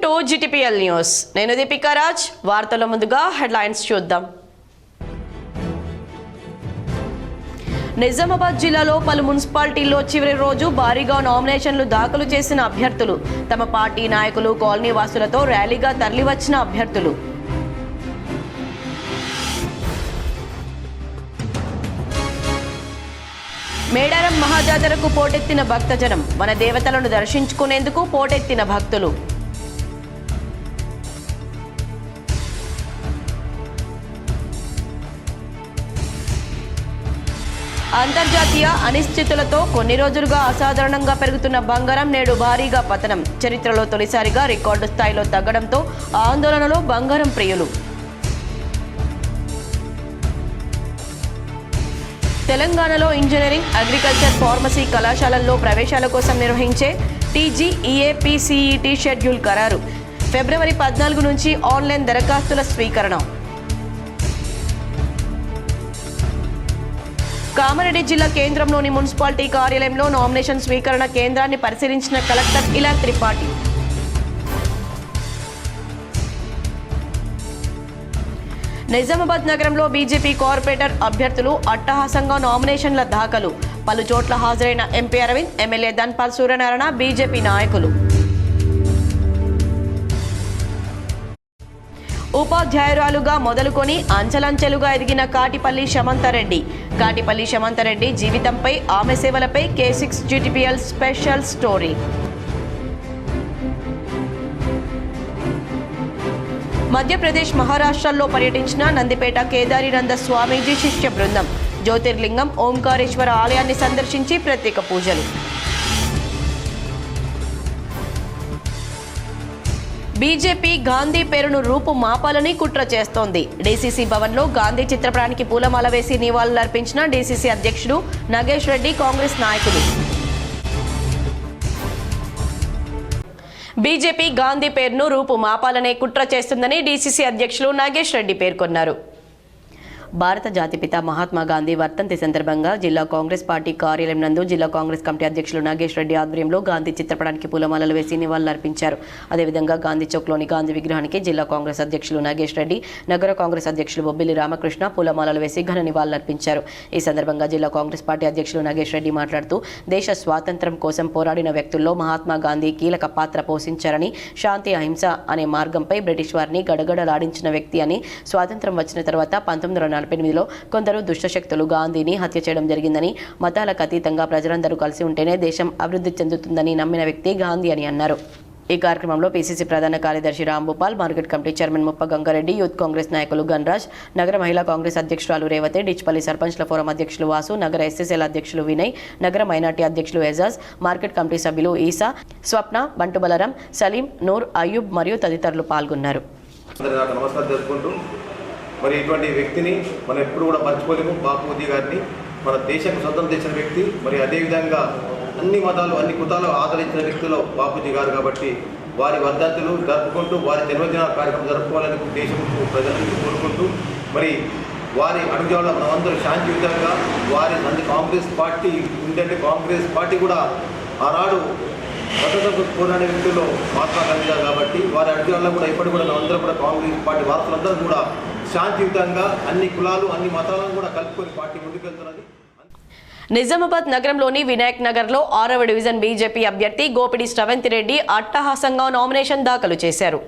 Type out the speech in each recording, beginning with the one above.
To GTPL news. నేను దీపికా రాజ్. వార్తల ముందుగా హెడ్లైన్స్ చూద్దాం. నిజామాబాద్ జిల్లాలో పలు మున్సిపాలిటీల్లో చివరి రోజు భారీగా నామినేషన్లు దాఖలు చేసిన అభ్యర్థులు, తమ పార్టీ నాయకులు, కాలనీ వాసులతో ర్యాలీగా తరలివచ్చిన అభ్యర్థులు. మేడారం మహాజాతరకు పోటెత్తిన భక్తజనం, మన దేవతలను దర్శించుకునేందుకు పోటెత్తిన భక్తులు. అంతర్జాతీయ అనిశ్చితులతో కొన్ని రోజులుగా అసాధారణంగా పెరుగుతున్న బంగారం నేడు భారీగా పతనం. చరిత్రలో తొలిసారిగా రికార్డు స్థాయిలో తగ్గడంతో ఆందోళనలో బంగారం ప్రియులు. తెలంగాణలో ఇంజనీరింగ్, అగ్రికల్చర్, ఫార్మసీ కళాశాలల్లో ప్రవేశాల కోసం నిర్వహించే TGEAPCET షెడ్యూల్ ఖరారు. ఫిబ్రవరి 14 నుంచి ఆన్లైన్ దరఖాస్తుల స్వీకరణ. కామారెడ్డి జిల్లా కేంద్రంలోని మున్సిపాలిటీ కార్యాలయంలో నామినేషన్ స్వీకరణ కేంద్రాన్ని పరిశీలించిన కలెక్టర్ ఇలా త్రిపాఠి. నిజామాబాద్ నగరంలో బీజేపీ కార్పొరేటర్ అభ్యర్థులు అట్టహాసంగా నామినేషన్ల దాఖలు. పలు చోట్ల హాజరైన MP Arvind, MLA Dhanpal Suryanarayana, BJP నాయకులు. ఉపాధ్యాయురాలుగా మొదలుకొని అంచెలంచెలుగా ఎదిగిన కాటిపల్లి శమంతరెడ్డి. కాటిపల్లి శమంతరెడ్డి జీవితంపై, ఆమె సేవలపై K6 GTPL special story. Madhya Pradesh, మహారాష్ట్రల్లో పర్యటించిన నందిపేట కేదారినంద స్వామీజీ శిష్య బృందం. జ్యోతిర్లింగం ఓంకారేశ్వర ఆలయాన్ని సందర్శించి ప్రత్యేక పూజలు. బీజేపీ గాంధీ పేరును రూపు మాపాలని కుట్ర చేస్తోంది. డీసీసీ భవన్లో గాంధీ చిత్రపటానికి పూలమాల వేసి నివాళులర్పించిన డీసీసీ అధ్యక్షుడు నాగేష్ రెడ్డి, కాంగ్రెస్ నాయకులు. బీజేపీ గాంధీ పేరును రూపు మాపాలనే కుట్ర చేస్తుందని డీసీసీ అధ్యక్షులు నాగేష్ రెడ్డి పేర్కొన్నారు. భారత జాతిపిత మహాత్మా గాంధీ వర్ధంతి సందర్భంగా జిల్లా కాంగ్రెస్ పార్టీ కార్యాలయం నందు జిల్లా కాంగ్రెస్ కమిటీ అధ్యక్షులు నాగేష్ రెడ్డి ఆధ్వర్యంలో గాంధీ చిత్రపటానికి పూలమాలలు వేసి నివాళులర్పించారు. అదేవిధంగా గాంధీ చౌక్లోని గాంధీ విగ్రహానికి జిల్లా కాంగ్రెస్ అధ్యక్షులు నాగేష్ రెడ్డి, నగర కాంగ్రెస్ అధ్యక్షులు బొబ్బిలి రామకృష్ణ పూలమాలలు వేసి ఘన నివాళులర్పించారు. ఈ సందర్భంగా జిల్లా కాంగ్రెస్ పార్టీ అధ్యక్షులు నాగేష్ రెడ్డి మాట్లాడుతూ, దేశ స్వాతంత్ర్యం కోసం పోరాడిన వ్యక్తుల్లో మహాత్మా గాంధీ కీలక పాత్ర పోషించారని, శాంతి, అహింస అనే మార్గంపై బ్రిటిష్ వారిని గడగడలాడించిన వ్యక్తి అని, స్వాతంత్ర్యం వచ్చిన తర్వాత 1948లో కొందరు దుష్టశక్తులు గాంధీని హత్య చేయడం జరిగిందని, మతాలకు అతీతంగా ప్రజలందరూ కలిసి ఉంటేనే దేశం అభివృద్ధి చెందుతుందని నమ్మిన వ్యక్తి గాంధీ అని అన్నారు. ఈ కార్యక్రమంలో PCC ప్రధాన కార్యదర్శి రాంభూపాల్, మార్కెట్ కమిటీ చైర్మన్ ముప్ప గంగారెడ్డి, యూత్ కాంగ్రెస్ నాయకులు గన్రాజ్, నగర మహిళా కాంగ్రెస్ అధ్యక్షురాలు రేవతి, డిచ్పల్లి సర్పంచ్ల ఫోరం అధ్యక్షులు వాసు, నగర SSL అధ్యక్షులు వినయ్, నగర మైనార్టీ అధ్యక్షులు ఎజాజ్, మార్కెట్ కమిటీ సభ్యులు ఈసా, స్వప్న, బంటు బలరాం, సలీం, నూర్, అయ్యూబ్ మరియు తదితరులు పాల్గొన్నారు. మరి ఇటువంటి వ్యక్తిని మనం ఎప్పుడు కూడా మర్చిపోలేము. బాపూజీ గారిని మన దేశానికి స్వతంత్రం తెచ్చిన వ్యక్తి. మరి అదేవిధంగా అన్ని మతాలు, అన్ని కుతాలు ఆదరించిన వ్యక్తులు బాపూజీ గారు. కాబట్టి వారి వర్ధంతులు జరుపుకుంటూ, వారి జన్మదిన కార్యక్రమం జరుపుకోవాలని దేశం ప్రజలకు కోరుకుంటూ, మరి వారి అడుగుజాడలో మనమందరూ శాంతియుతంగా వారి కాంగ్రెస్ పార్టీ ఉందంటే కాంగ్రెస్ పార్టీ కూడా ఆనాడు స్వతంత్ర పోరాడే వ్యక్తుల్లో మహాత్మా గాంధీ గారు. కాబట్టి వారి అడుగుజాడలో కూడా ఇప్పటి కూడా మనందరూ కూడా కాంగ్రెస్ పార్టీ వారసులందరూ కూడా శాంతియుతంగా అన్ని కులాలు, అన్ని మతాలను కూడా కలుపుకొని పార్టీ ముందుకెళ్తున్నది. నిజామాబాద్ నగరంలోని వినాయక్ నగర్లో 6వ డివిజన్ బీజేపీ అభ్యర్థి గోపిడి శ్రవంతిరెడ్డి అట్టహాసంగా నామినేషన్ దాఖలు చేశారు.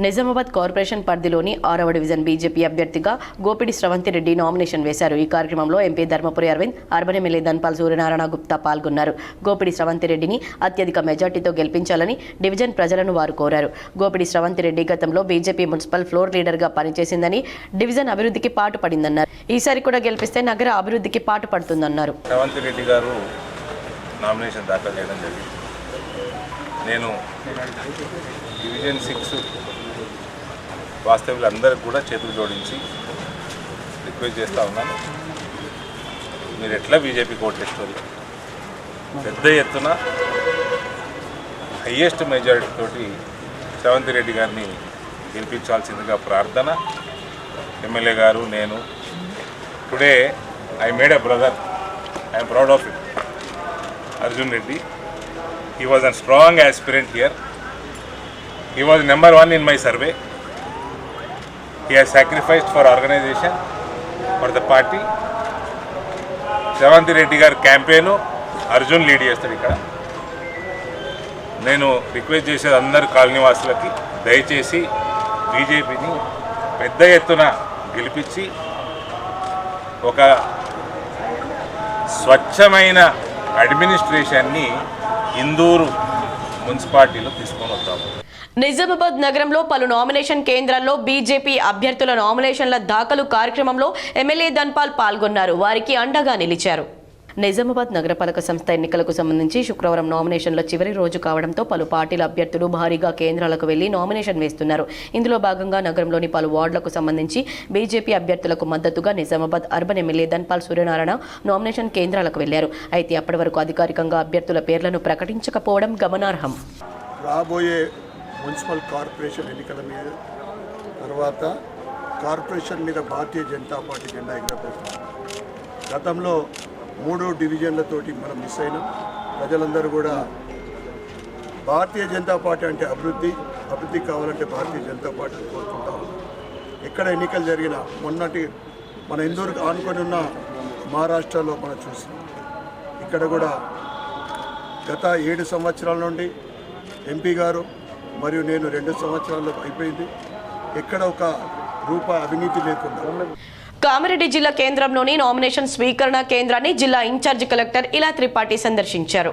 నిజామాబాద్ కార్పొరేషన్ పరిధిలోని 6వ డివిజన్ బీజేపీ అభ్యర్థిగా గోపిడి శ్రవంతిరెడ్డి నామినేషన్ వేశారు. ఈ కార్యక్రమంలో MP Dharmapuri Arvind, urban MLA Dhanpal Suryanarayana Gupta పాల్గొన్నారు. గోపిడి శ్రవంతిరెడ్డిని అత్యధిక మెజార్టీతో గెలిపించాలని డివిజన్ ప్రజలను వారు కోరారు. గోపిడి శ్రవంతిరెడ్డి గతంలో బీజేపీ మున్సిపల్ ఫ్లోర్ లీడర్గా పనిచేసిందని, డివిజన్ అభివృద్ధికి పాటుపడిందన్నారు. ఈసారి కూడా గెలిపిస్తే నగర అభివృద్ధికి పాటుపడుతుందన్నారు. శ్రవంతిరెడ్డి గారు నామినేషన్ దాఖలు చేయడం జరిగింది. నేను డివిజన్ 6 వాస్తవ్యులందరికీ కూడా చేతులు జోడించి రిక్వెస్ట్ చేస్తూ ఉన్నాను, మీరు ఎట్లా బీజేపీకి ఓట్లేస్తారు, పెద్ద ఎత్తున హయ్యెస్ట్ మెజారిటీ తోటి శ్రవంతిరెడ్డి గారిని గెలిపించాల్సిందిగా ప్రార్థన. ఎమ్మెల్యే గారు, నేను today I made a brother, I'm proud of it. Arjun Reddy, he was a strong aspirant here. He was number 1 in my survey. He has sacrificed for organization, for the party. Sevanthi Reddy గారి campaign Arjun lead చేస్తాడు. ఇక్కడ నేను request చేసేది అందరు కాలనీవాసులకి దయచేసి బీజేపీని పెద్ద ఎత్తున గెలిపించి ఒక స్వచ్ఛమైన అడ్మినిస్ట్రేషన్ని ఇందూరు మున్సిపాలిటీలో తీసుకొని వస్తాము. నిజామాబాద్ నగరంలో పలు నామినేషన్ కేంద్రాల్లో బీజేపీ అభ్యర్థుల నామినేషన్ల దాఖలు కార్యక్రమంలో ఎమ్మెల్యే ధన్పాల్ పాల్గొన్నారు. వారికి అండగా నిలిచారు. నిజామాబాద్ నగరపాలక సంస్థ ఎన్నికలకు సంబంధించి శుక్రవారం నామినేషన్ల చివరి రోజు కావడంతో పలు పార్టీల అభ్యర్థులు భారీగా కేంద్రాలకు వెళ్లి నామినేషన్ వేస్తున్నారు. ఇందులో భాగంగా నగరంలోని పలు వార్డులకు సంబంధించి బీజేపీ అభ్యర్థులకు మద్దతుగా Nizamabad urban MLA Dhanpal Suryanarayana nomination కేంద్రాలకు వెళ్లారు. అయితే అప్పటి వరకు అధికారికంగా అభ్యర్థుల పేర్లను ప్రకటించకపోవడం గమనార్హం. రాబోయే మున్సిపల్ కార్పొరేషన్ ఎన్నికల మీద తర్వాత కార్పొరేషన్ మీద భారతీయ జనతా పార్టీ జెండా ఎగరబోతున్నారు. గతంలో 3 డివిజన్లతోటి మనం మిస్ అయినాం. ప్రజలందరూ కూడా భారతీయ జనతా పార్టీ అంటే అభివృద్ధి కావాలంటే భారతీయ జనతా పార్టీని కోరుకుంటాం. ఎక్కడ ఎన్నికలు జరిగినా మొన్నటి మన ఇందూరుకు ఆనుకొని ఉన్న మహారాష్ట్రలో మనం చూసాం. ఇక్కడ కూడా గత 7 సంవత్సరాల నుండి ఎంపీ గారు మరియు నేను 2 సంవత్సరాల్లో అయిపోయింది. ఎక్కడ ఒక రూపాయి అవినీతి లేకుండా. కామారెడ్డి జిల్లా కేంద్రంలోని నామినేషన్ స్వీకరణ కేంద్రాన్ని జిల్లా ఇన్ఛార్జి కలెక్టర్ ఇలా త్రిపాఠి సందర్శించారు.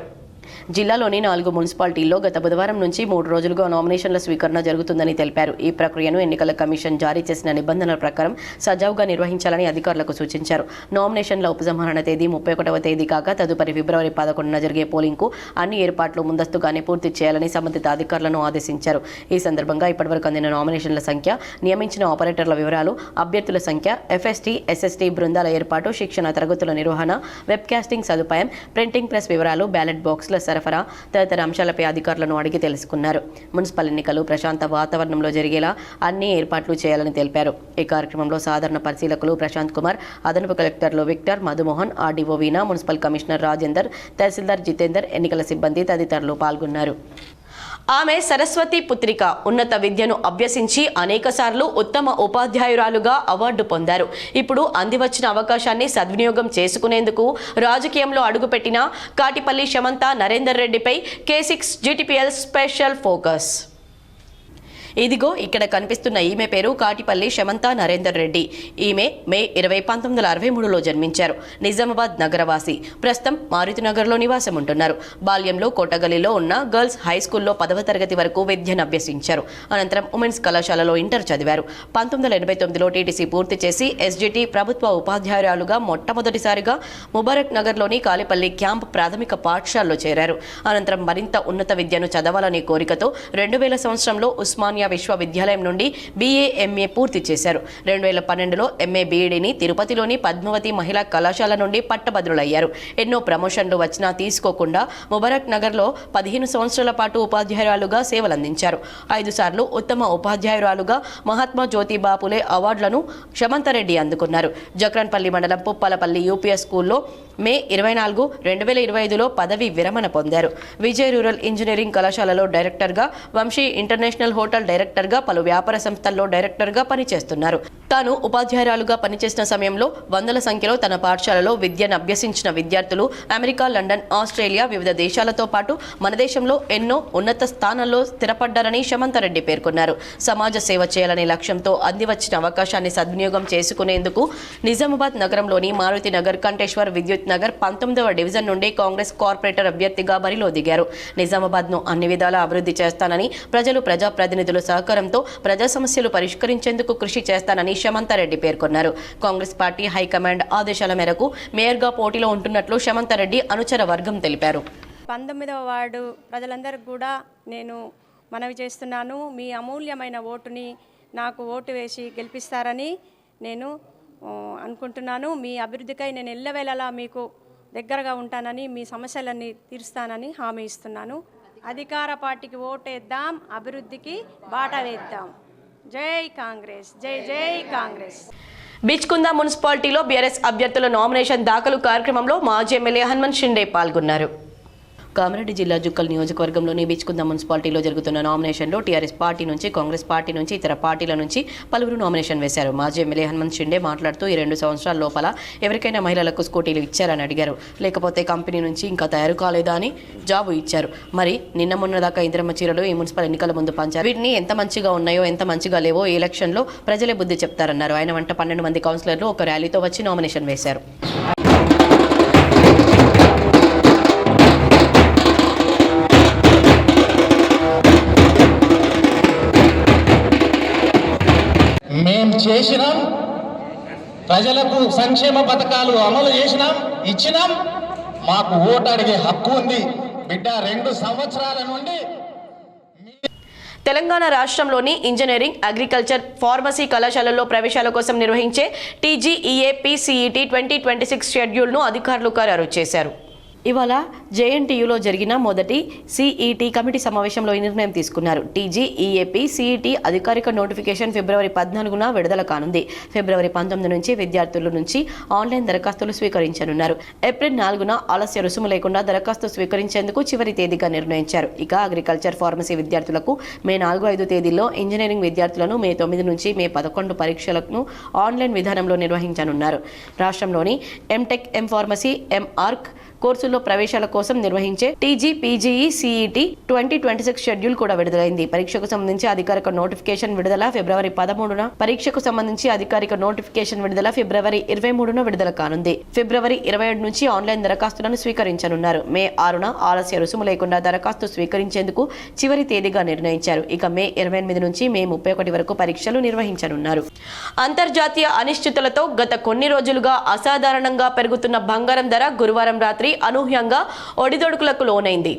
జిల్లాలోని 4 మున్సిపాలిటీల్లో గత బుధవారం నుంచి 3 రోజులుగా నామినేషన్ల స్వీకరణ జరుగుతుందని తెలిపారు. ఈ ప్రక్రియను ఎన్నికల కమిషన్ జారీ చేసిన నిబంధనల ప్రకారం సజావుగా నిర్వహించాలని అధికారులకు సూచించారు. నామినేషన్ల ఉపసంహరణ తేదీ 31వ తేదీ కాగా తదుపరి ఫిబ్రవరి 11న జరిగే పోలింగ్కు అన్ని ఏర్పాట్లు ముందస్తుగానే పూర్తి చేయాలని సంబంధిత అధికారులను ఆదేశించారు. ఈ సందర్భంగా ఇప్పటివరకు అందిన నామినేషన్ల సంఖ్య, నియమించిన ఆపరేటర్ల వివరాలు, అభ్యర్థుల సంఖ్య, ఎఫ్ఎస్టీ, ఎస్ఎస్టీ బృందాల ఏర్పాటు, శిక్షణ తరగతుల నిర్వహణ, వెబ్ కాస్టింగ్ సదుపాయం, ప్రింటింగ్ ప్రెస్ వివరాలు, బ్యాలెట్ బాక్స్ల సరఫరా తదితర అంశాలపై అధికారులను అడిగి తెలుసుకున్నారు. మున్సిపల్ ఎన్నికలు ప్రశాంత వాతావరణంలో జరిగేలా అన్ని ఏర్పాట్లు చేయాలని తెలిపారు. ఈ కార్యక్రమంలో సాధారణ పరిశీలకులు ప్రశాంత్ కుమార్, అదనపు కలెక్టర్లు విక్టర్, మధుమోహన్, ఆర్డీఓ వీణా, మున్సిపల్ కమిషనర్ రాజేందర్, తహసీల్దార్ జితేందర్, ఎన్నికల సిబ్బంది తదితరులు పాల్గొన్నారు. ఆమె సరస్వతి పుత్రిక. ఉన్నత విద్యను అభ్యసించి అనేకసార్లు ఉత్తమ ఉపాధ్యాయురాలుగా అవార్డు పొందారు. ఇప్పుడు అందివచ్చిన అవకాశాన్ని సద్వినియోగం చేసుకునేందుకు రాజకీయంలో అడుగుపెట్టిన కాటిపల్లి శమంత నరేందర్ రెడ్డిపై K6 GTPL స్పెషల్ ఫోకస్. ఇదిగో ఇక్కడ కనిపిస్తున్న ఈమె పేరు కాటిపల్లి శమంత నరేందర్ రెడ్డి. ఈమె మే 20, 1963లో జన్మించారు. నిజామాబాద్ నగరవాసి. ప్రస్తుతం మారుతినగర్లో నివాసం ఉంటున్నారు. బాల్యంలో కోటగల్లీలో ఉన్న గర్ల్స్ హై స్కూల్లో 10వ తరగతి వరకు విద్యను అభ్యసించారు. అనంతరం ఉమెన్స్ కళాశాలలో ఇంటర్ చదివారు. 1989లో టీటీసీ పూర్తి చేసి ఎస్జిటి ప్రభుత్వ ఉపాధ్యాయురాలుగా మొట్టమొదటిసారిగా ముబారక్ నగర్లోని కాలిపల్లి క్యాంప్ ప్రాథమిక పాఠశాలలో చేరారు. అనంతరం మరింత ఉన్నత విద్యను చదవాలనే కోరికతో 2000 సంవత్సరంలో ఉస్మానియా విశ్వవిద్యాలయం నుండి BA MA పూర్తి చేశారు. 2012లో MA BEdని తిరుపతిలోని పద్మావతి మహిళా కళాశాల నుండి పట్టభద్రులయ్యారు. ఎన్నో ప్రమోషన్లు వచ్చినా తీసుకోకుండా ముబారక్ నగర్లో 15 సంవత్సరాల పాటు ఉపాధ్యాయురాలుగా సేవలందించారు. 5 సార్లు ఉత్తమ ఉపాధ్యాయురాలుగా మహాత్మా జ్యోతిబా పులే అవార్డులను శమంతారెడ్డి అందుకున్నారు. జక్రన్పల్లి మండలం పుప్పలపల్లి UPS స్కూల్లో మే 24, 2025లో పదవి విరమణ పొందారు. విజయ్ రూరల్ ఇంజనీరింగ్ కళాశాలలో డైరెక్టర్గా, వంశీ ఇంటర్నేషనల్ హోటల్ డైరెక్టర్గా, పలు వ్యాపార సంస్థల్లో డైరెక్టర్గా పనిచేస్తున్నారు. తాను ఉపాధ్యాయురాలుగా పనిచేసిన సమయంలో వందల సంఖ్యలో తన పాఠశాలలో విద్యను అభ్యసించిన విద్యార్థులు అమెరికా, లండన్, ఆస్ట్రేలియా, వివిధ దేశాలతో పాటు మన దేశంలో ఎన్నో ఉన్నత స్థానాల్లో స్థిరపడ్డారని శమంతారెడ్డి పేర్కొన్నారు. సమాజ సేవ చేయాలనే లక్ష్యంతో అందివచ్చిన అవకాశాన్ని సద్వినియోగం చేసుకునేందుకు నిజామాబాద్ నగరంలోని మారుతి నగర్, కంటేశ్వర్, విద్యుత్ నగర్ 19వ డివిజన్ నుండి కాంగ్రెస్ కార్పొరేటర్ అభ్యర్థిగా బరిలో దిగారు. నిజామాబాద్ను అన్ని విధాలా అభివృద్ధి చేస్తానని, ప్రజలు, ప్రజాప్రతినిధుల సహకారంతో ప్రజా సమస్యలు పరిష్కరించేందుకు కృషి చేస్తానని శమంతారెడ్డి పేర్కొన్నారు. కాంగ్రెస్ పార్టీ హైకమాండ్ ఆదేశాల మేరకు మేయర్గా పోటీలో ఉంటున్నట్లు శమంతారెడ్డి అనుచర వర్గం తెలిపారు. 19వ వార్డు ప్రజలందరికీ కూడా నేను మనవి చేస్తున్నాను. మీ అమూల్యమైన ఓటుని నాకు ఓటు వేసి గెలిపిస్తారని నేను అనుకుంటున్నాను. మీ అభివృద్ధికై నేను ఎల్లవేళలా మీకు దగ్గరగా ఉంటానని, మీ సమస్యలన్నీ తీరుస్తానని హామీ ఇస్తున్నాను. అధికార పార్టీకి ఓటేద్దాం, అభివృద్ధికి బాట వేద్దాం. జై కాంగ్రెస్, జై జై కాంగ్రెస్. బిచ్కుందా మున్సిపాలిటీలో బీఆర్ఎస్ అభ్యర్థుల నామినేషన్ దాఖలు కార్యక్రమంలో మాజీ ఎమ్మెల్యే హనుమంత్ షిండే పాల్గొన్నారు. కామారెడ్డి జిల్లా జుక్కల్ నియోజకవర్గంలోని బిచ్కుంద మున్సిపాలిటీలో జరుగుతున్న నామినేషన్లో టీఆర్ఎస్ పార్టీ నుంచి, కాంగ్రెస్ పార్టీ నుంచి, ఇతర పార్టీల నుంచి పలువురు నామినేషన్ వేశారు. మాజీ ఎమ్మెల్యే హనుమంత్ షిండే మాట్లాడుతూ ఈ 2 సంవత్సరాల లోపల ఎవరికైనా మహిళలకు స్కూటీలు ఇచ్చారని అడిగారు. లేకపోతే కంపెనీ నుంచి ఇంకా తయారు కాలేదా అని జాబు ఇచ్చారు. మరి నిన్న మొన్న దాకా ఇందిరమ్మ చీరలు ఈ మున్సిపల్ ఎన్నికల ముందు పంచారు. వీటిని ఎంత మంచిగా ఉన్నాయో ఎంత మంచిగా లేవో ఈ ఎలక్షన్లో ప్రజలే బుద్ధి చెప్తారన్నారు. ఆయన వెంట 12 మంది కౌన్సిలర్లు ఒక ర్యాలీతో వచ్చి నామినేషన్ వేశారు. మేం చేసినాం, ప్రజలకు సంక్షేమ పథకాలు అమలు చేసినాం, ఇచ్చినాం. మాకు ఓటు అడిగే హక్కు ఉంది బిడ్డ. 2 సంవత్సరాల నుండి తెలంగాణ రాష్ట్రంలోని ఇంజనీరింగ్, అగ్రికల్చర్, ఫార్మసీ కళాశాలల్లో ప్రవేశాల కోసం నిర్వహించే TGEAP-CET 2026 షెడ్యూల్ను అధికారులు ఖరారు చేశారు. ఇవాళ JNTUలో జరిగిన మొదటి CET కమిటీ సమావేశంలో ఈ నిర్ణయం తీసుకున్నారు. TGEAP-CET అధికారిక నోటిఫికేషన్ ఫిబ్రవరి 14న విడుదల కానుంది. ఫిబ్రవరి 19 నుంచి విద్యార్థుల నుంచి ఆన్లైన్ దరఖాస్తులు స్వీకరించనున్నారు. ఏప్రిల్ 4న ఆలస్య రుసుము లేకుండా దరఖాస్తు స్వీకరించేందుకు చివరి తేదీగా నిర్ణయించారు. ఇక అగ్రికల్చర్, ఫార్మసీ విద్యార్థులకు మే 4-5 తేదీల్లో, ఇంజనీరింగ్ విద్యార్థులను మే 9 నుంచి మే 11 పరీక్షలను ఆన్లైన్ విధానంలో నిర్వహించనున్నారు. రాష్ట్రంలోని ఎంటెక్, ఎంఫార్మసీ, ఎంఆర్క్ కోర్సుల్లో ప్రవేశాల కోసం నిర్వహించే TGPGE-CET 2026 షెడ్యూల్ కూడా విడుదలైంది. పరీక్షకు సంబంధించి అధికారిక నోటిఫికేషన్ విడుదల ఫిబ్రవరి 13న, పరీక్షకు సంబంధించి అధికారిక నోటిఫికేషన్ విడుదల ఫిబ్రవరి 23న విడుదల కానుంది. ఫిబ్రవరి 27 నుంచి ఆన్లైన్ దరఖాస్తులను స్వీకరించనున్నారు. మే 6న ఆలస్య రుసుము లేకుండా దరఖాస్తు స్వీకరించేందుకు చివరి తేదీగా నిర్ణయించారు. ఇక మే 28 నుంచి మే 31 వరకు పరీక్షలు నిర్వహించనున్నారు. అంతర్జాతీయ అనిశ్చితులతో గత కొన్ని రోజులుగా అసాధారణంగా పెరుగుతున్న బంగారం ధర గురువారం రాత్రి అనూహ్యంగా ఒడిదొడుకులకు లోనైంది.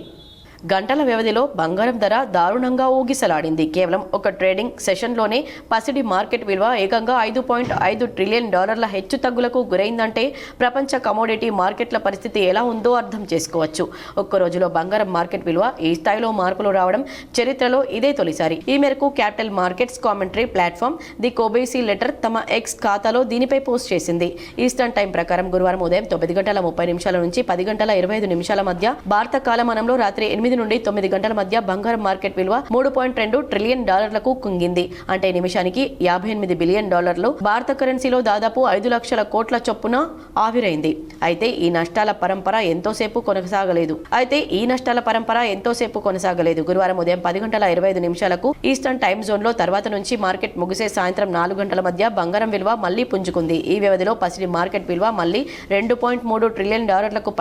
గంటల వ్యవధిలో బంగారం ధర దారుణంగా ఊగిసలాడింది. కేవలం ఒక ట్రేడింగ్ సెషన్లోనే పసిడి మార్కెట్ విలువ ఏకంగా $5.5 ట్రిలియన్ హెచ్చు తగ్గులకు గురైందంటే ప్రపంచ కమోడిటీ మార్కెట్ల పరిస్థితి ఎలా ఉందో అర్థం చేసుకోవచ్చు. ఒక్క రోజులో బంగారం మార్కెట్ విలువ ఈ స్థాయిలో మార్పులు రావడం చరిత్రలో ఇదే తొలిసారి. ఈ మేరకు capital markets commentary platform the Kobeissi letter తమ ఎక్స్ ఖాతాలో దీనిపై పోస్ట్ చేసింది. ఈస్టర్న్ టైం ప్రకారం గురువారం ఉదయం 9:30 నుంచి 10:25 మధ్య భారత కాలమానంలో రాత్రి 8 నుండి 9 గంటల మధ్య బంగారం మార్కెట్ విలువ $3.2 ట్రిలియన్ కుంగింది. అంటే నిమిషానికి $58 బిలియన్. భారత కరెన్సీలో దాదాపు 5 లక్షల కోట్ల చొప్పున ఆవిరైంది. అయితే ఈ నష్టాల పరంపర ఎంతోసేపు కొనసాగలేదు. గురువారం ఉదయం 10:25 ఈస్టర్న్ టైం జోన్ లో తర్వాత నుంచి మార్కెట్ ముగిసే సాయంత్రం 4 గంటల మధ్య బంగారం విలువ మళ్లీ పుంజుకుంది. ఈ వ్యవధిలో పసిడి మార్కెట్ విలువ మళ్లీ $2.3 ట్రిలియన్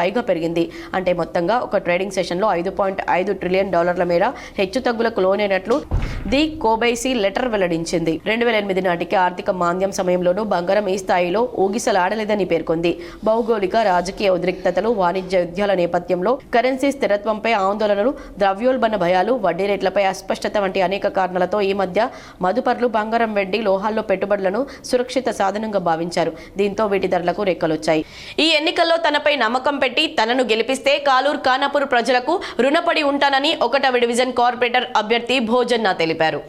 పైగా పెరిగింది. అంటే మొత్తంగా ఒక ట్రేడింగ్ సెషన్ లో $5.5 ట్రిలియన్ మేర హెచ్చు తగ్గులకు లోనైనట్లు ది కోబైసీ లెటర్ వెల్లడించింది. 2008 నాటికి ఆర్థిక మాంద్యం సమయంలోనూ బంగారం ఈ స్థాయిలో ఊగిసలాడలేదని పేర్కొంది. భౌగోళిక, రాజకీయ ఉద్రిక్తతలు, వాణిజ్య యుద్ధాల నేపథ్యంలో కరెన్సీ స్థిరత్వంపై ఆందోళనలు, ద్రవ్యోల్బణ భయాలు, వడ్డీ రేట్లపై అస్పష్టత వంటి అనేక కారణాలతో ఈ మధ్య మదుపర్లు బంగారం, వెండి, లోహాల్లో పెట్టుబడులను సురక్షిత సాధనంగా భావించారు. దీంతో వీటి ధరలకు రెక్కలొచ్చాయి. ఈ ఎన్నికల్లో తనపై నమ్మకం పెట్టి తనను గెలిపిస్తే కాలూరు ఖానాపూర్ ప్రజలకు రుణపడి ఉంటానని 1వ డివిజన్ కార్పొరేటర్ అభ్యర్థి భోజన్న తెలిపారు.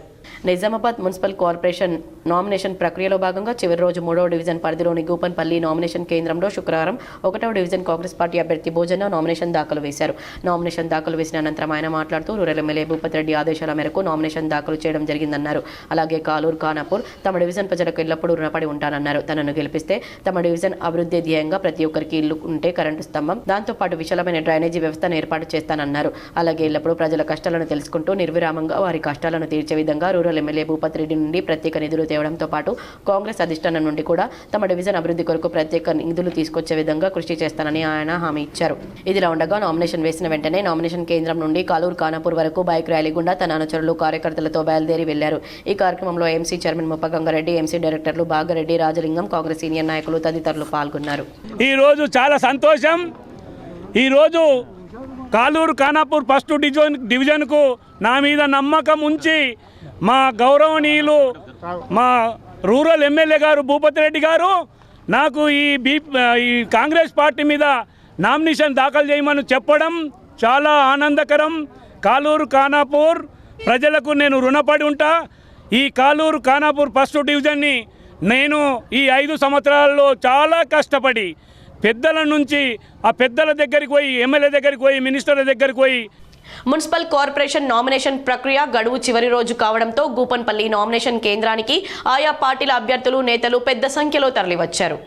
నిజామాబాద్ మున్సిపల్ కార్పొరేషన్ నామినేషన్ ప్రక్రియలో భాగంగా చివరి రోజు 3వ డివిజన్ పరిధిలోని గూపన్పల్లి నామినేషన్ కేంద్రంలో శుక్రవారం 1వ డివిజన్ కాంగ్రెస్ పార్టీ అభ్యర్థి భోజన్న నామినేషన్ దాఖలు వేశారు. నామినేషన్ దాఖలు వేసిన అనంతరం ఆయన మాట్లాడుతూ రూరల్ ఎమ్మెల్యే భూపతి రెడ్డి ఆదేశాల మేరకు నామినేషన్ దాఖలు చేయడం జరిగిందన్నారు. అలాగే కాలూరు ఖానాపూర్ తమ డివిజన్ ప్రజలకు ఎల్లప్పుడూ రుణపడి ఉంటానన్నారు. తనను గెలిపిస్తే తమ డివిజన్ అభివృద్ధి ధ్యేయంగా ప్రతి ఒక్కరికి ఇల్లు ఉంటే కరెంటు స్తంభం, దాంతోపాటు విశాలమైన డ్రైనేజీ వ్యవస్థను ఏర్పాటు చేస్తానన్నారు. అలాగే ఎల్లప్పుడూ ప్రజల కష్టాలను తెలుసుకుంటూ నిర్విరామంగా వారి కష్టాలను తీర్చే విధంగా రూరల్ ఎమ్మెల్యే భూపతి రెడ్డి నుండి ప్రత్యేక నిధులు తేవడంతో పాటు కాంగ్రెస్ అధిష్టానం నుండి కూడా తమ డివిజన్ అభివృద్ధి కొరకు ప్రత్యేక నిధులు తీసుకొచ్చే విధంగా కృషి చేస్తానని ఆయన హామీ ఇచ్చారు. ఇదిలా ఉండగా నామినేషన్ వేసిన వెంటనే నామినేషన్ కేంద్రం నుండి కాలూరు ఖానాపూర్ వరకు బైక్ ర్యాలీ గుండా తన అనుచరులు, కార్యకర్తలతో బయలుదేరి వెళ్లారు. ఈ కార్యక్రమంలో ఎంసీ చైర్మన్ ముప్పగంగారెడ్డి, ఎంసీ డైరెక్టర్లు బాగారెడ్డి, రాజలింగం, కాంగ్రెస్ సీనియర్ నాయకులు తదితరులు పాల్గొన్నారు. ఈ రోజు చాలా సంతోషం. ఈరోజు కాలూరు ఖానాపూర్ ఫస్ట్ డివిజన్కు నా మీద నమ్మకం ఉంచి మా గౌరవనీయులు మా రూరల్ ఎమ్మెల్యే గారు భూపతి రెడ్డి గారు నాకు ఈ కాంగ్రెస్ పార్టీ మీద నామినేషన్ దాఖలు చేయమని చెప్పడం చాలా ఆనందకరం. కాలూరు ఖానాపూర్ ప్రజలకు నేను రుణపడి ఉంటా. ఈ కాలూరు ఖానాపూర్ ఫస్ట్ డివిజన్ని నేను ఈ 5 సంవత్సరాల్లో చాలా కష్టపడి పెద్దల నుంచి ఆ పెద్దల దగ్గరికి పోయి ఎమ్మెల్యే దగ్గరికి పోయి మినిస్టర్ల దగ్గరికి పోయి మున్సిపల్ కార్పొరేషన్ నామినేషన్ ప్రక్రియ గడువు చివరి రోజు కావడంతో గూపన్పల్లి నామినేషన్ కేంద్రానికి ఆయా పార్టీల అభ్యర్థులు నేతలు పెద్ద సంఖ్యలో తరలివచ్చారు.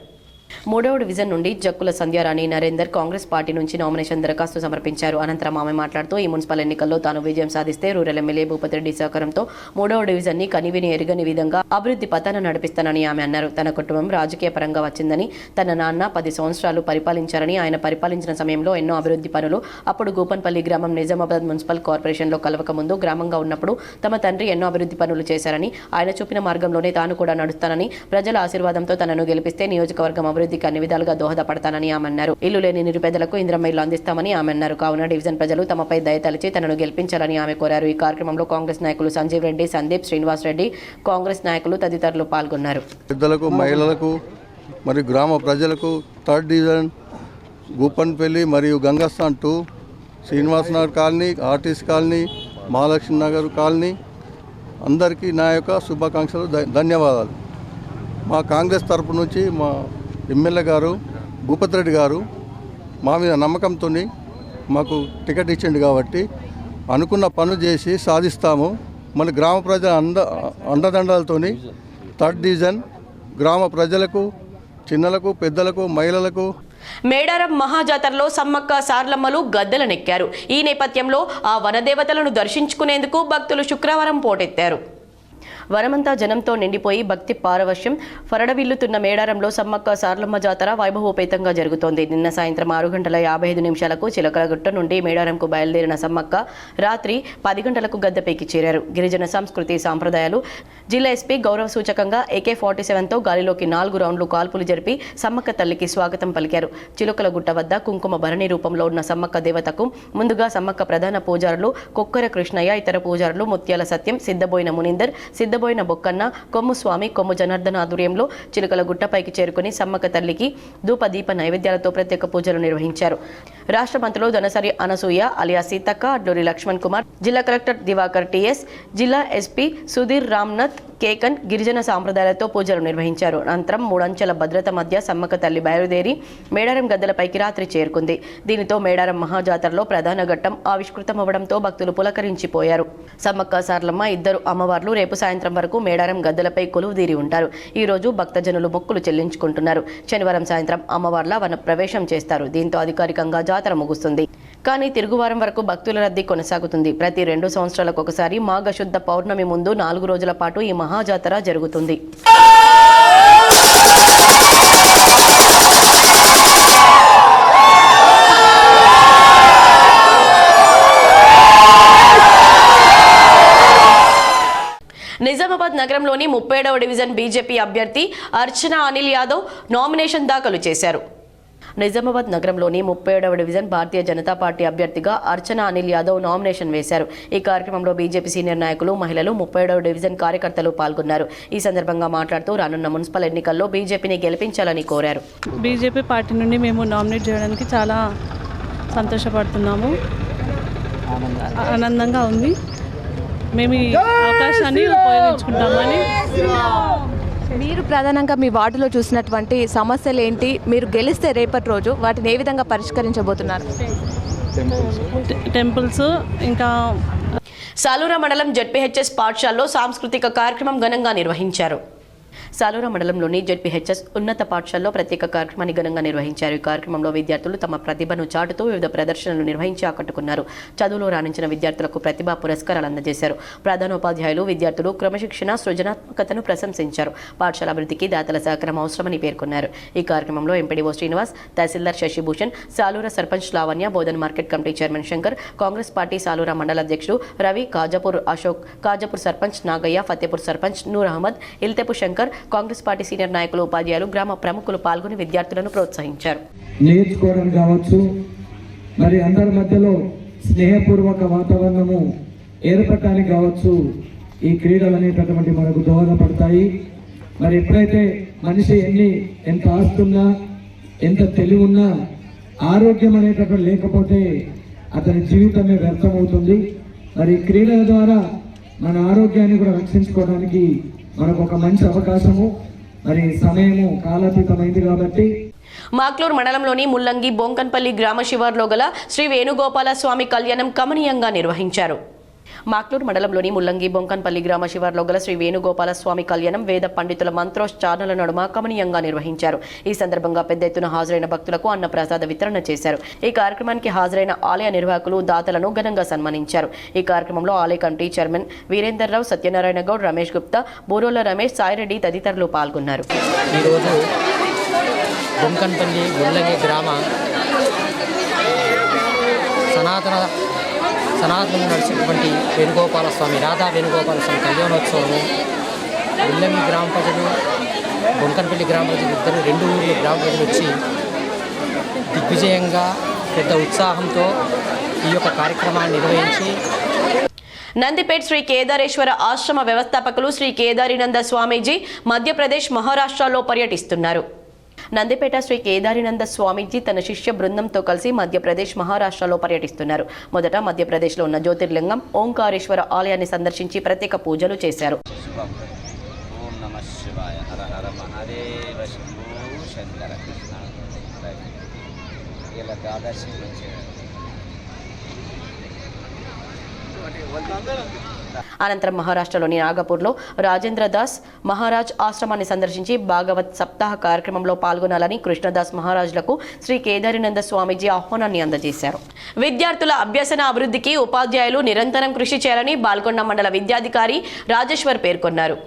3వ డివిజన్ నుండి జక్కుల సంధ్యారాణి నరేందర్ కాంగ్రెస్ పార్టీ నుంచి నామినేషన్ దరఖాస్తు సమర్పించారు. అనంతరం ఆమె మాట్లాడుతూ ఈ మున్సిపల్ ఎన్నికల్లో తాను విజయం సాధిస్తే రూరల్ ఎమ్మెల్యే భూపతిరెడ్డి సహకారంతో 3వ డివిజన్ని కనివిని ఎరుగని విధంగా అభివృద్ధి పథాన నడిపిస్తానని ఆమె అన్నారు. తన కుటుంబం రాజకీయ పరంగా వచ్చిందని, తన నాన్న 10 సంవత్సరాలు పరిపాలించారని, ఆయన పరిపాలించిన సమయంలో ఎన్నో అభివృద్ధి పనులు అప్పుడు గూపన్పల్లి గ్రామం నిజామాబాద్ మున్సిపల్ కార్పొరేషన్లో కలవక ముందు గ్రామంగా ఉన్నప్పుడు తమ తండ్రి ఎన్నో అభివృద్ధి పనులు చేశారని, ఆయన చూపిన మార్గంలోనే తాను కూడా నడుస్తానని, ప్రజల ఆశీర్వాదంతో తనను గెలిపిస్తే నియోజకవర్గం అభివృద్ధికి అన్ని విధాలుగా దోహదపడతానని ఆమె అన్నారు. ఇల్లు లేని నిరుపేదలకు ఇందిరమ్మ ఇల్లు అందిస్తామని ఆమె అన్నారు. కావున డివిజన్ ప్రజలు తమపై దయతలిచి తనను గెలిపించాలని ఆమె కోరారు. ఈ కార్యక్రమంలో కాంగ్రెస్ నాయకులు సంజీవ్ రెడ్డి, సందీప్, శ్రీనివాస్ రెడ్డి, కాంగ్రెస్ నాయకులు తదితరులు పాల్గొన్నారు. పెద్దలకు, మహిళలకు మరియు గ్రామ ప్రజలకు 3rd డివిజన్ గూపన్పల్లి మరియు Gangasthan 2 Srinivas Nagar colony, RTC colony, Mahalakshmi Nagar colony అందరికీ నా యొక్క శుభాకాంక్షలు, ధన్యవాదాలు. మా కాంగ్రెస్ తరపు నుంచి మా ఎమ్మెల్యే గారు భూపతిరెడ్డి గారు మా మీద నమ్మకంతో మాకు టికెట్ ఇచ్చిండు కాబట్టి అనుకున్న పనులు చేసి సాధిస్తాము. మన గ్రామ ప్రజల అండదండలతో 3rd డివిజన్ గ్రామ ప్రజలకు, చిన్నలకు, పెద్దలకు, మహిళలకు మేడారం మహాజాతరలో సమ్మక్క సార్లమ్మలు గద్దెలనెక్కారు. ఈ నేపథ్యంలో ఆ వనదేవతలను దర్శించుకునేందుకు భక్తులు శుక్రవారం పోటెత్తారు. వనమంతా జనంతో నిండిపోయి భక్తి పారవశ్యం ఫరడవిల్లుతున్న మేడారంలో సమ్మక్క సార్లమ్మ జాతర వైభవోపేతంగా జరుగుతోంది. నిన్న సాయంత్రం 6:55 చిలకలగుట్ట నుండి మేడారంకు బయలుదేరిన సమ్మక్క రాత్రి 10 గంటలకు గద్దెపైకి చేరారు. గిరిజన సంస్కృతి సాంప్రదాయాలు జిల్లా ఎస్పీ గౌరవ సూచకంగా AK-47తో గాలిలోకి 4 రౌండ్లు కాల్పులు జరిపి సమ్మక్క తల్లికి స్వాగతం పలికారు. చిలుకలగుట్ట వద్ద కుంకుమ భరణి రూపంలో ఉన్న సమ్మక్క దేవతకు ముందుగా సమ్మక్క ప్రధాన పూజారులు కొక్కర కృష్ణయ్య, ఇతర పూజారులు ముత్యాల సత్యం, సిద్ధబోయిన మునిందర్, సిద్ధబోయిన బొక్కన్న, కొమ్ము స్వామి, కొమ్ము జనార్దన ఆధ్వర్యంలో చిలుకల గుట్టపైకి చేరుకుని సమ్మక్క తల్లికి ధూప దీప నైవేద్యాలతో ప్రత్యేక పూజలు నిర్వహించారు. రాష్ట్ర మంత్రులు ధనసరి అనసూయ, అలియా సీతక్క, అడ్లూరి లక్ష్మణ్ కుమార్, జిల్లా కలెక్టర్ దివాకర్ TS, జిల్లా ఎస్పీ సుధీర్ రామ్నాథ్ కేకన్ గిరిజన సాంప్రదాయాలతో పూజలు నిర్వహించారు. అనంతరం 3 అంచెల భద్రత మధ్య సమ్మక్క తల్లి బయలుదేరి మేడారం గద్దెలపైకి రాత్రి చేరుకుంది. దీనితో మేడారం మహాజాతరలో ప్రధాన ఘట్టం ఆవిష్కృతమవడంతో భక్తులు పులకరించిపోయారు. సమ్మక్క సార్లమ్మ ఇద్దరు అమ్మవార్లు రేపు సాయంత్రం వరకు మేడారం గద్దెలపై కొలువుదీరి ఉంటారు. ఈ రోజు భక్తజనులు మొక్కులు చెల్లించుకుంటున్నారు. శనివారం సాయంత్రం అమ్మవార్ల వన ప్రవేశం చేస్తారు. దీంతో అధికారికంగా జాతర ముగుస్తుంది. కానీ తిరుగువారం వరకు భక్తుల రద్దీ కొనసాగుతుంది. ప్రతి 2 సంవత్సరాలకు ఒకసారి మాఘశుద్ధ పౌర్ణమి ముందు 4 రోజుల పాటు ఈ మహాజాతర జరుగుతుంది. నిజామాబాద్ నగరంలోని 37వ డివిజన్ బీజేపీ అభ్యర్థి అర్చన అనిల్ యాదవ్ నామినేషన్ దాఖలు చేశారు. నిజామాబాద్ నగరంలోని 37వ డివిజన్ భారతీయ జనతా పార్టీ అభ్యర్థిగా అర్చన అనిల్ యాదవ్ నామినేషన్ వేశారు. ఈ కార్యక్రమంలో బీజేపీ సీనియర్ నాయకులు, మహిళలు, 37వ డివిజన్ కార్యకర్తలు పాల్గొన్నారు. ఈ సందర్భంగా మాట్లాడుతూ రానున్న మున్సిపల్ ఎన్నికల్లో బీజేపీని గెలిపించాలని కోరారు. బీజేపీ పార్టీ నుండి మేము నామినేట్ చేయడానికి చాలా సంతోషపడుతున్నాము, ఆనందంగా ఉంది. మేము ఈ అవకాశాన్ని ఉపయోగించుకుంటామని. మీరు ప్రధానంగా మీ వార్డులో చూసినటువంటి సమస్యలు ఏంటి? మీరు గెలిస్తే రేపటి రోజు వాటిని ఏ విధంగా పరిష్కరించబోతున్నారు? టెంపుల్స్, ఇంకా సాలూరా మండలం జెడ్పీహెచ్ఎస్ పాఠశాలలో సాంస్కృతిక కార్యక్రమం ఘనంగా నిర్వహించారు. సాలూరా మండలంలోని జెడ్పీహెచ్ఎస్ ఉన్నత పాఠశాలలో ప్రత్యేక కార్యక్రమాన్ని ఘనంగా నిర్వహించారు. ఈ కార్యక్రమంలో విద్యార్థులు తమ ప్రతిభను చాటుతూ వివిధ ప్రదర్శనలు నిర్వహించి ఆకట్టుకున్నారు. చదువులో రాణించిన విద్యార్థులకు ప్రతిభా పురస్కారాలు అందజేశారు. ప్రధానోపాధ్యాయులు విద్యార్థులు క్రమశిక్షణ, సృజనాత్మకతను ప్రశంసించారు. పాఠశాల అభివృద్ధికి దాతల సహకారం అవసరమని పేర్కొన్నారు. ఈ కార్యక్రమంలో MPDO Srinivas, tahsildar Shashibhushan, Salura sarpanch Lavanya, Bodhan market committee chairman Shankar, Congress party Salura మండల అధ్యక్షుడు రవి, కాజాపూర్ అశోక్, కాజాపూర్ సర్పంచ్ నాగయ్య, ఫతేపూర్ సర్పంచ్ నూర్ అహ్మద్, ఇల్తెపు శంకర్, కాంగ్రెస్ పార్టీ సీనియర్ నాయకులు, ఉపాధ్యాయులు, గ్రామ ప్రముఖులు పాల్గొని విద్యార్థులను ప్రోత్సహించారు. నేర్చుకోవడం కావచ్చు, మరి అందరి మధ్యలో స్నేహపూర్వక వాతావరణము ఏర్పడటానికి కావచ్చు, ఈ క్రీడలు అనేటటువంటి మనకు దోహదపడతాయి. మరి ఎప్పుడైతే మనిషి ఎంత ఆస్తున్నా, ఎంత తెలివి ఉన్నా, ఆరోగ్యం అనేటటువంటి లేకపోతే అతని జీవితమే వ్యర్థమవుతుంది. మరి క్రీడల ద్వారా మన ఆరోగ్యాన్ని కూడా రక్షించుకోవడానికి మనకు ఒక మంచి అవకాశము. మరి సమయము కాలాతీతమైంది కాబట్టి మాక్లూరు మండలంలోని ముల్లంగి బొంకన్పల్లి గ్రామ శివార్లో గల శ్రీ వేణుగోపాల స్వామి కళ్యాణం కమనీయంగా నిర్వహించారు. మాక్లూరు మండలంలోని ముల్లంగి బొంకన్పల్లి గ్రామ శివార్లో గల శ్రీ వేణుగోపాల స్వామి కళ్యాణం వేద పండితుల మంత్రోచ్చారణల నడుమ కమనీయంగా నిర్వహించారు. ఈ సందర్భంగా పెద్ద ఎత్తున హాజరైన భక్తులకు అన్నప్రసాద వితరణ చేశారు. ఈ కార్యక్రమానికి హాజరైన ఆలయ నిర్వాహకులు దాతలను ఘనంగా సన్మానించారు. ఈ కార్యక్రమంలో ఆలయ కమిటీ చైర్మన్ వీరేందర్ రావు, సత్యనారాయణ గౌడ్, రమేష్ గుప్తా, బూరోల రమేష్, సాయిరెడ్డి తదితరులు పాల్గొన్నారు. బొంకన్పల్లి ముల్లంగి గ్రామ సనాతనం నడిచినటువంటి వేణుగోపాల స్వామి రాధా వేణుగోపాల స్వామి కళ్యాణోత్సవము ముల్లంగి గ్రామ ప్రజలు, బొంకన్పల్లి గ్రామ ప్రజలు ఇద్దరు 2 ఊర్ల గ్రామ ప్రజలు వచ్చి దిగ్విజయంగా పెద్ద ఉత్సాహంతో ఈ యొక్క కార్యక్రమాన్ని నిర్వహించి నందిపేట్ శ్రీ కేదారేశ్వర ఆశ్రమ వ్యవస్థాపకులు శ్రీ కేదారినంద స్వామీజీ మధ్యప్రదేశ్, మహారాష్ట్రలో పర్యటిస్తున్నారు. నందిపేట శ్రీ కేదారినంద స్వామీజీ తన శిష్య బృందంతో కలిసి మధ్యప్రదేశ్, మహారాష్ట్రలో పర్యటిస్తున్నారు. మొదట మధ్యప్రదేశ్లో ఉన్న జ్యోతిర్లింగం ఓంకారేశ్వర ఆలయాన్ని సందర్శించి ప్రత్యేక పూజలు చేశారు. అనంతరం మహారాష్ట్రలోని నాగపూర్లో రాజేంద్ర దాస్ మహారాజ్ ఆశ్రమాన్ని సందర్శించి భాగవత్ సప్తాహ కార్యక్రమంలో పాల్గొనాలని కృష్ణదాస్ మహారాజులకు శ్రీ కేదారినంద స్వామీజీ ఆహ్వానాన్ని అందజేశారు. విద్యార్థుల అభ్యసన అభివృద్ధికి ఉపాధ్యాయులు నిరంతరం కృషి చేయాలని బాల్కొండ మండల విద్యాధికారి రాజేశ్వర్ పేర్కొన్నారు.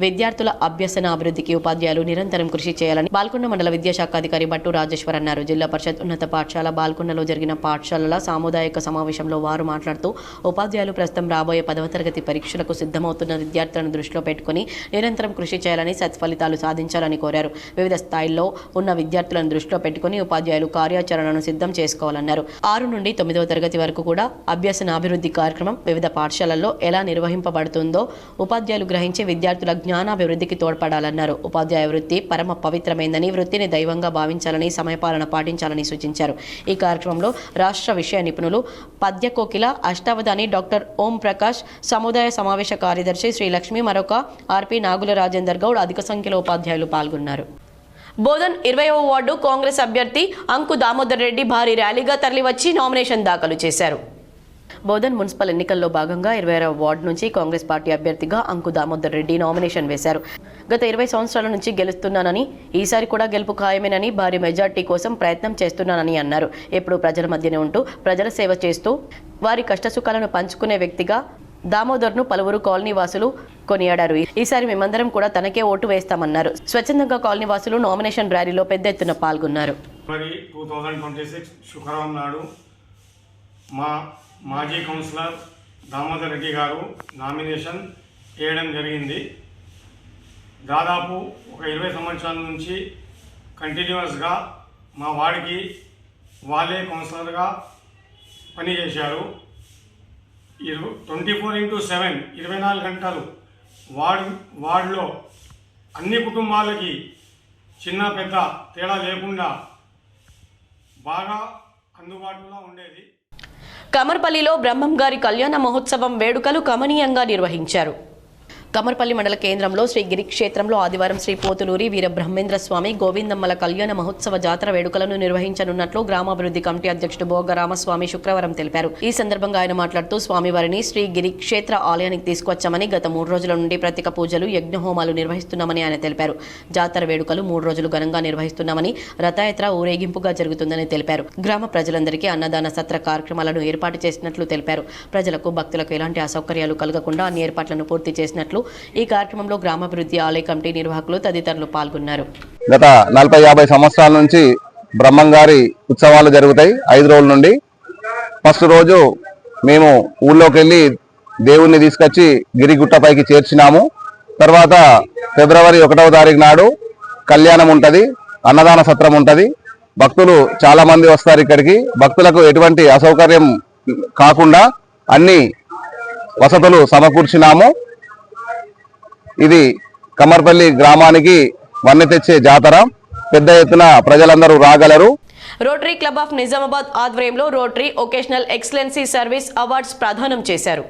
విద్యార్థుల అభ్యసన అభివృద్ధికి ఉపాధ్యాయులు నిరంతరం కృషి చేయాలని బాల్కొండ మండల విద్యాశాఖ అధికారి భట్టు రాజేశ్వర్ అన్నారు. జిల్లా పరిషత్ ఉన్నత పాఠశాల బాల్కొండలో జరిగిన పాఠశాలల సాముదాయిక సమావేశంలో వారు మాట్లాడుతూ ఉపాధ్యాయులు ప్రస్తుతం రాబోయే 10వ తరగతి పరీక్షలకు సిద్ధమవుతున్న విద్యార్థులను దృష్టిలో పెట్టుకుని నిరంతరం కృషి చేయాలని, సత్ఫలితాలు సాధించాలని కోరారు. వివిధ స్థాయిల్లో ఉన్న విద్యార్థులను దృష్టిలో పెట్టుకుని ఉపాధ్యాయులు కార్యాచరణను సిద్ధం చేసుకోవాలన్నారు. 6 నుండి 9వ తరగతి వరకు కూడా అభ్యసన అభివృద్ధి కార్యక్రమం వివిధ పాఠశాలల్లో ఎలా నిర్వహింపబడుతుందో ఉపాధ్యాయులు గ్రహించి విద్యార్థుల జ్ఞానాభివృద్ధికి తోడ్పడాలన్నారు. ఉపాధ్యాయ వృత్తి పరమ పవిత్రమైందని, వృత్తిని దైవంగా భావించాలని, సమయపాలన పాటించాలని సూచించారు. ఈ కార్యక్రమంలో రాష్ట్ర విషయ నిపుణులు పద్యకోకిల, అష్టావధాని డాక్టర్ ఓం ప్రకాష్, సముదాయ సమావేశ కార్యదర్శి శ్రీ లక్ష్మి, మరొక ఆర్పి నాగుల రాజేందర్ గౌడ్ అధిక సంఖ్యలో ఉపాధ్యాయులు పాల్గొన్నారు. బోధన్ 20వ వార్డు కాంగ్రెస్ అభ్యర్థి అంకు దామోదర్ రెడ్డి భారీ ర్యాలీగా తరలివచ్చి నామినేషన్ దాఖలు చేశారు. బోధన్ మున్సిపల్ ఎన్నికల్లో భాగంగా 20వ వార్డు నుంచి కాంగ్రెస్ పార్టీ అభ్యర్థిగా అంకు దామోదర్ రెడ్డి నామినేషన్ వేశారు. గత 20 సంవత్సరాల నుంచి గెలుస్తున్నానని, ఈసారి కూడా గెలుపు ఖాయమేనని, భారీ మెజార్టీ కోసం ప్రయత్నం చేస్తున్నానని అన్నారు. ఎప్పుడూ ప్రజల మధ్యనే ఉంటూ ప్రజల సేవ చేస్తూ వారి కష్టసుఖాలను పంచుకునే వ్యక్తిగా దామోదర్ను పలువురు కాలనీ వాసులు కొనియాడారు. ఈసారి మేమందరం కూడా తనకే ఓటు వేస్తామన్నారు. స్వచ్ఛందంగా కాలనీ వాసులు నామినేషన్ ర్యాలీలో పెద్ద ఎత్తున పాల్గొన్నారు. 2026 శుక్రవారం నాడు మాజీ కౌన్సిలర్ దామోదర్ రెడ్డి గారు నామినేషన్ వేయడం జరిగింది. దాదాపు ఒక 20 సంవత్సరాల నుంచి కంటిన్యూస్గా మా వార్డుకి వాళ్ళే కౌన్సిలర్గా పనిచేశారు. 24/7 24 గంటలు వార్డులో అన్ని కుటుంబాలకి చిన్న పెద్ద తేడా లేకుండా బాగా అందుబాటులో ఉండేది. కమర్పల్లిలో బ్రహ్మంగారి కళ్యాణ మహోత్సవం వేడుకలు కమనీయంగా నిర్వహించారు. కమర్పల్లి మండల కేంద్రంలో శ్రీ గిరి క్షేత్రంలో ఆదివారం శ్రీ పోతులూరి వీర బ్రహ్మేంద్ర స్వామి గోవిందమ్మల కళ్యాణ మహోత్సవ జాతర వేడుకలను నిర్వహించనున్నట్లు గ్రామాభివృద్ధి కమిటీ అధ్యక్షుడు భోగ రామస్వామి శుక్రవారం తెలిపారు. ఈ సందర్భంగా ఆయన మాట్లాడుతూ స్వామివారిని శ్రీ గిరి క్షేత్ర ఆలయానికి తీసుకొచ్చామని, గత 3 రోజుల నుండి ప్రత్యేక పూజలు, యజ్ఞహోమాలు నిర్వహిస్తున్నామని ఆయన తెలిపారు. జాతర వేడుకలు 3 రోజులు ఘనంగా నిర్వహిస్తున్నామని, రథయాత్ర ఊరేగింపుగా జరుగుతుందని తెలిపారు. గ్రామ ప్రజలందరికీ అన్నదాన సత్ర కార్యక్రమాలను ఏర్పాటు చేసినట్లు తెలిపారు. ప్రజలకు, భక్తులకు ఎలాంటి అసౌకర్యాలు కలగకుండా అన్ని ఏర్పాట్లను పూర్తి చేసినట్లు ఈ కార్యక్రమంలో గ్రామాభివృద్ధి ఆలయ కమిటీ నిర్వాహకులు తదితరులు పాల్గొన్నారు. గత 40-50 సంవత్సరాల నుంచి బ్రహ్మంగారి ఉత్సవాలు జరుగుతాయి. 5 రోజుల నుండి ఫస్ట్ రోజు మేము ఊళ్ళోకి వెళ్ళి దేవుణ్ణి తీసుకొచ్చి గిరిగుట్టపైకి చేర్చినాము. తర్వాత ఫిబ్రవరి 1వ తారీఖు నాడు కళ్యాణం ఉంటుంది, అన్నదాన సత్రం ఉంటుంది. భక్తులు చాలా మంది వస్తారు ఇక్కడికి. భక్తులకు ఎటువంటి అసౌకర్యం కాకుండా అన్ని వసతులు సమకూర్చినాము. ఇది కమర్పల్లి గ్రామానికి వన్నె తెచ్చే జాతర. పెద్ద ఎత్తున ప్రజలందరూ రాగలరు. రోటరీ క్లబ్ ఆఫ్ నిజామాబాద్ ఆధ్వర్యంలో Rotary vocational excellency service awards ప్రదానం చేశారు.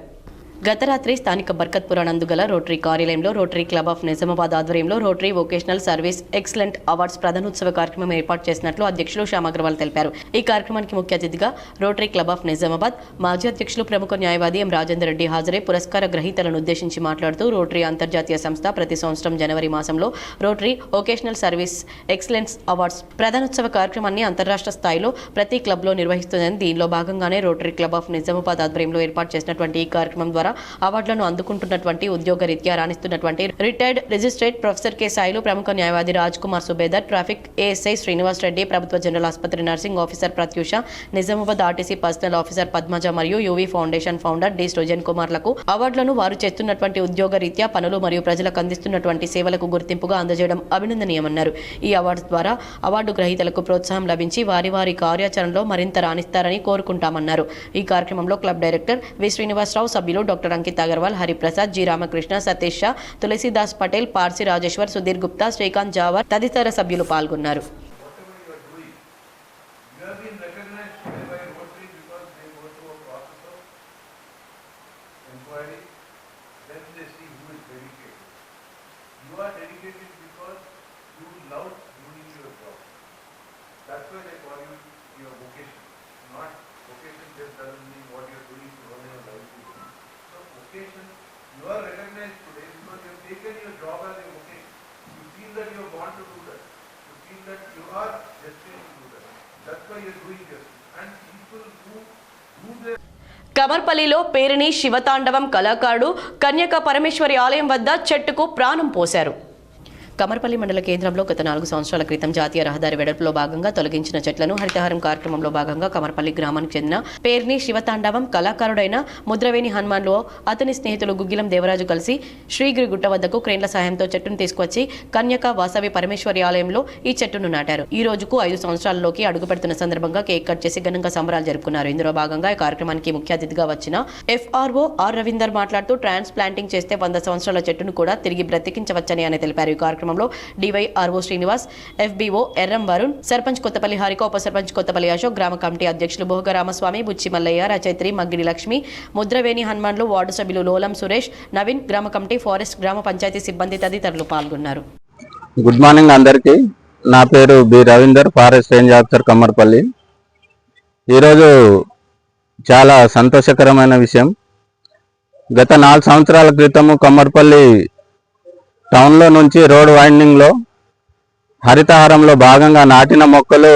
గత రాత్రి స్థానిక బర్కత్పుర నందుగల రోటరీ కార్యాలయంలో రోటరీ క్లబ్ ఆఫ్ నిజామాబాద్ ఆధ్వర్యంలో Rotary vocational service excellent awards ప్రధానోత్సవ కార్యక్రమం ఏర్పాటు చేసినట్లు అధ్యక్షులు శ్యామ్ అగర్వాల్ తెలిపారు. ఈ కార్యక్రమానికి ముఖ్య అతిథిగా రోటరీ క్లబ్ ఆఫ్ నిజామాబాద్ మాజీ అధ్యక్షులు ప్రముఖ న్యాయవాది ఎం రాజేందర్ రెడ్డి హాజరై పురస్కార గ్రహీతలను ఉద్దేశించి మాట్లాడుతూ రోటరీ అంతర్జాతీయ సంస్థ ప్రతి సంవత్సరం జనవరి మాసంలో Rotary vocational service excellence awards ప్రధానోత్సవ కార్యక్రమాన్ని అంతర్రాష్ట్ర స్థాయిలో ప్రతి క్లబ్లో నిర్వహిస్తుందని దీనిలో భాగంగానే రోటరీ క్లబ్ ఆఫ్ నిజామాబాద్ ఆధ్వర్యంలో ఏర్పాటు చేసినటువంటి ఈ కార్యక్రమం ద్వారా అవార్డులను అందుకుంటున్నటువంటి ఉద్యోగరీత్యా రాణిస్తున్నటువంటి రిటైర్డ్ రిజిస్ట్రేట్ ప్రొఫెసర్ కె సాయిలు, ప్రముఖ న్యాయవాది రాజ్ కుమార్ సుబేదర్, ట్రాఫిక్ ఏఎస్ఐ శ్రీనివాస్ రెడ్డి, ప్రభుత్వ జనరల్ ఆసుపత్రి nursing officer Pratyusha, Nizamabad RTC personnel officer Padmaja మరియు UV foundation founder D Srujan కుమార్లకు అవార్డులను వారు చేస్తున్నటువంటి ఉద్యోగరీత్యా పనులు మరియు ప్రజలకు అందిస్తున్నటువంటి సేవలకు గుర్తింపుగా అందజేయడం అభినందనీయమన్నారు. ఈ అవార్డు ద్వారా అవార్డు గ్రహీతలకు ప్రోత్సాహం లభించి వారి వారి కార్యాచరణలో మరింత రాణిస్తారని కోరుకుంటామన్నారు. ఈ కార్యక్రమంలో క్లబ్ డైరెక్టర్ వి శ్రీనివాసరావు, సభ్యులు డాక్టర్ అంకిత్ అగర్వాల్, హరిప్రసాద్, జి రామకృష్ణ, సతీష్ షా, తులసిదాస్ పటేల్, పార్సి రాజేశ్వర్, సుధీర్ గుప్తా, శ్రీకాంత్ జావర్ తదితర సభ్యులు పాల్గొన్నారు. You are recognized today because you have taken your job as a vocation. You feel that you want to do that. You feel that you are destined to do that. That's why you are doing this. And people who do their కమర్పల్లిలో Perini శివతాండవం కళాకారుడు కన్యక పరమేశ్వరి ఆలయం వద్ద చెట్టుకు ప్రాణం పోశారు. కమర్పల్లి మండల కేంద్రంలో గత 4 సంవత్సరాల క్రితం జాతీయ రహదారి వెడల్పులో భాగంగా తొలగించిన చెట్లను హరితహారం కార్యక్రమంలో భాగంగా కమర్పల్లి గ్రామానికి చెందిన పేర్ని శివతాండవం కళాకారుడైన ముద్రవేణి హనుమాన్లో అతని స్నేహితులు గుగ్గిలం దేవరాజు కలిసి శ్రీగిరి గుట్ట వద్దకు క్రేన్ల సాయంతో చెట్టును తీసుకొచ్చి కన్యక వాసవి పరమేశ్వరి ఆలయంలో ఈ చెట్టును నాటారు. ఈ రోజుకు 5 సంవత్సరాల్లోకి అడుగుపెడుతున్న సందర్భంగా కేక్ కట్ చేసి ఘనంగా సంబరాలు జరుపుకున్నారు. ఇందులో భాగంగా ఈ కార్యక్రమానికి ముఖ్య అతిథిగా వచ్చిన FRO ఆర్ రవీందర్ మాట్లాడుతూ ట్రాన్స్ప్లాంటింగ్ చేస్తే 100 సంవత్సరాల చెట్టును కూడా తిరిగి బ్రతికించవచ్చని ఆయన తెలిపారు. ఈ కార్యక్రమంలో డివైఆర్ఓ శ్రీనివాస్, FBO ఎర్రం వరుణ్, సర్పంచ్ కొత్తపల్లి హారిక, ఉప సర్పంచ్ కొత్తపల్లి అశోక్, గ్రామ కమిటీ అధ్యక్షులు భోగ రామస్వామి, బుచ్చి మల్లయ్య, రచయిత్రి మగ్గిడి లక్ష్మి, ముద్రవేణి హనుమాన్లు, వార్డు సభ్యులు లోలం సురేష్, నవీన్, గ్రామ కమిటీ, ఫారెస్ట్, గ్రామ పంచాయతీ సిబ్బంది తదితరులు పాల్గొన్నారు. గుడ్ మార్నింగ్ అందరికీ. నా పేరు B Ravinder, forest range officer Kammarpally. ఈరోజు చాలా సంతోషకరమైన విషయం. గత 4 సంవత్సరాల క్రితము కమ్మర్పల్లి టౌన్లో నుంచి రోడ్ వైండింగ్లో హరితహారంలో భాగంగా నాటిన మొక్కలు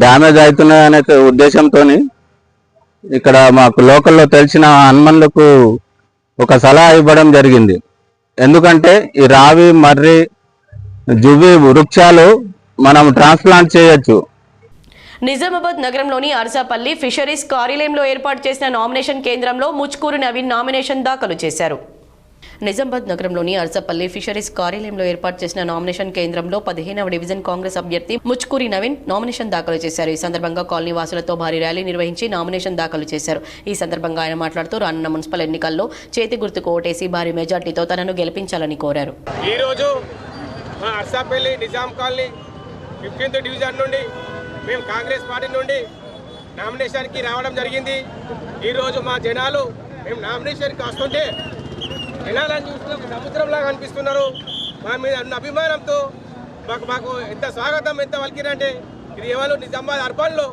డ్యామేజ్ అవుతున్నాయనే ఉద్దేశంతో ఇక్కడ మాకు లోకల్లో తెలిసిన హనుమన్లకు ఒక సలహా ఇవ్వడం జరిగింది. ఎందుకంటే ఈ రావి, మర్రి, జువ్వి వృక్షాలు మనం ట్రాన్స్ప్లాంట్ చేయొచ్చు. నిజామాబాద్ నగరంలోని అర్సాపల్లి ఫిషరీస్ కార్యాలయంలో ఏర్పాటు చేసిన నామినేషన్ కేంద్రంలో ముచ్కూరి నవీన్ నామినేషన్ దాఖలు చేశారు. నిజామాబాద్ నగరంలోని అర్సపల్లి ఫిషరీస్ కార్యాలయంలో ఏర్పాటు చేసిన నామినేషన్ కేంద్రంలో 15వ డివిజన్ కాంగ్రెస్ అభ్యర్థి ముచ్కూరి నవీన్ నామినేషన్ దాఖలు చేశారు. ఈ సందర్భంగా కాలనీ వాసులతో భారీ ర్యాలీ నిర్వహించి నామినేషన్ దాఖలు చేశారు. ఈ సందర్భంగా ఆయన మాట్లాడుతూ రానున్న మున్సిపల్ ఎన్నికల్లో చేతి గుర్తుకు ఓటేసి భారీ మెజార్టీతో తనను గెలిపించాలని కోరారు. ఈ రోజు మా అర్సాపల్లి నిజాం కాలనీ 15th డివిజన్ నుండి మేము కాంగ్రెస్ పార్టీ నుండి నామినేషన్కి రావడం జరిగింది. ఈరోజు మా జనాలు మేము నామినేషన్కి వస్తుంటే జనాలను చూస్తే సముద్రంలాగా అనిపిస్తున్నారు. మా మీద ఉన్న అభిమానంతో మాకు ఎంత స్వాగతం, ఎంత వలికిరంటే ఇది ఎవరు నిజామాబాద్ అర్బన్లో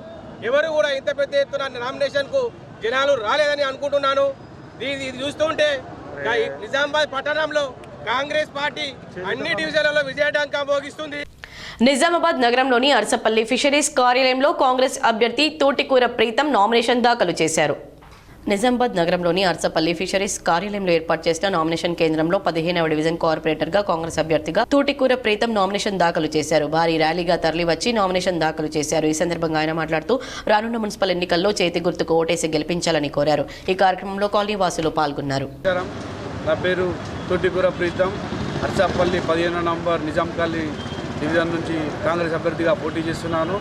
ఎవరు కూడా ఇంత పెద్ద ఎత్తున నామినేషన్కు జనాలు రాలేదని అనుకుంటున్నాను. ఇది చూస్తుంటే నిజామాబాద్ పట్టణంలో కాంగ్రెస్ పార్టీ అన్ని డివిజన్లలో విజయడంకా మోగిస్తుంది. నిజామాబాద్ నగరంలోని అర్సపల్లి ఫిషరీస్ కార్యాలయంలో కాంగ్రెస్ అభ్యర్థి తోటికూర ప్రీతం నామినేషన్ దాఖలు చేశారు. నిజామాబాద్ నగరంలోని అర్సపల్లి ఫిషరీస్ కార్యాలయంలో ఏర్పాటు చేసిన నామినేషన్ కేంద్రంలో 15వ డివిజన్ కార్పొరేటర్గా కాంగ్రెస్ అభ్యర్థిగా తూటికూర ప్రీతం నామినేషన్ దాఖలు చేశారు. భారీ ర్యాలీగా తరలివచ్చి నామినేషన్ దాఖలు చేశారు. ఈ సందర్భంగా ఆయన మాట్లాడుతూ రానున్న మున్సిపల్ ఎన్నికల్లో చేతి గుర్తుకు ఓటేసి గెలిపించాలని కోరారు. ఈ కార్యక్రమంలో కాలనీ వాసులు పాల్గొన్నారు. నా పేరు తూటికూర ప్రీతం, అర్సపల్లి 15వ నంబర్ నిజాం కాలనీ డివిజన్ నుంచి కాంగ్రెస్ అభ్యర్థిగా పోటీ చేస్తున్నాను.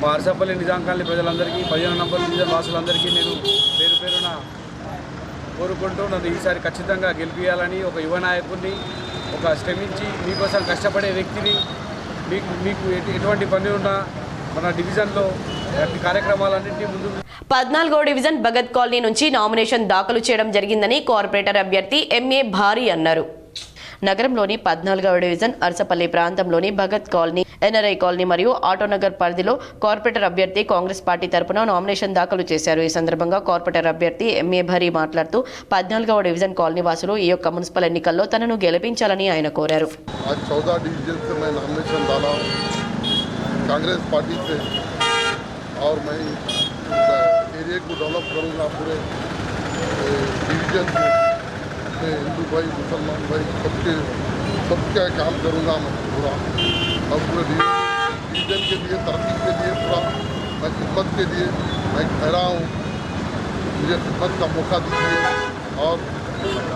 మా అర్సపల్లి నిజాం కాలనీ ప్రజలందరికీ 15వ నంబర్ డివిజన్ వాసులందరికీ నేను పేరు పేరున కోరుకుంటూ నన్ను ఈసారి ఖచ్చితంగా గెలిపించాలని, ఒక యువ నాయకుడిని, ఒక శ్రమించి మీకోసం కష్టపడే వ్యక్తిని, మీకు ఎటువంటి పని ఉన్నా మన డివిజన్లో కార్యక్రమాలన్నింటినీ ముందు 14వ డివిజన్ భగత్ కాలనీ నుంచి నామినేషన్ దాఖలు చేయడం జరిగిందని కార్పొరేటర్ అభ్యర్థి ఎంఏ భారీ అన్నారు. నగరంలోని 14వ డివిజన్ అరసపల్లి ప్రాంతంలోని భగత్ కాలనీ, ఎన్ఆర్ఐ కాలనీ మరియు ఆటోనగర్ పరిధిలో కార్పొరేటర్ అభ్యర్థి కాంగ్రెస్ పార్టీ తరపున నామినేషన్ దాఖలు చేశారు. ఈ సందర్భంగా కార్పొరేటర్ అభ్యర్థి ఎంఏ భారీ మాట్లాడుతూ 14వ డివిజన్ కాలనీ వాసులు ఈ యొక్క మున్సిపల్ ఎన్నికల్లో తనను గెలిపించాలని ఆయన కోరారు. कांग्रेस पार्टी से और मैं एरिया को डेवलप करूँगा पूरे डिवीजन में हिंदू भाई मुसलमान भाई सबका काम करूँगा मैं पूरा और पूरे डिवीजन के लिए तरक्की के लिए पूरा मैं खिदमत के लिए मैं ठहरा हूँ. मुझे खिदमत का मौका दीजिए और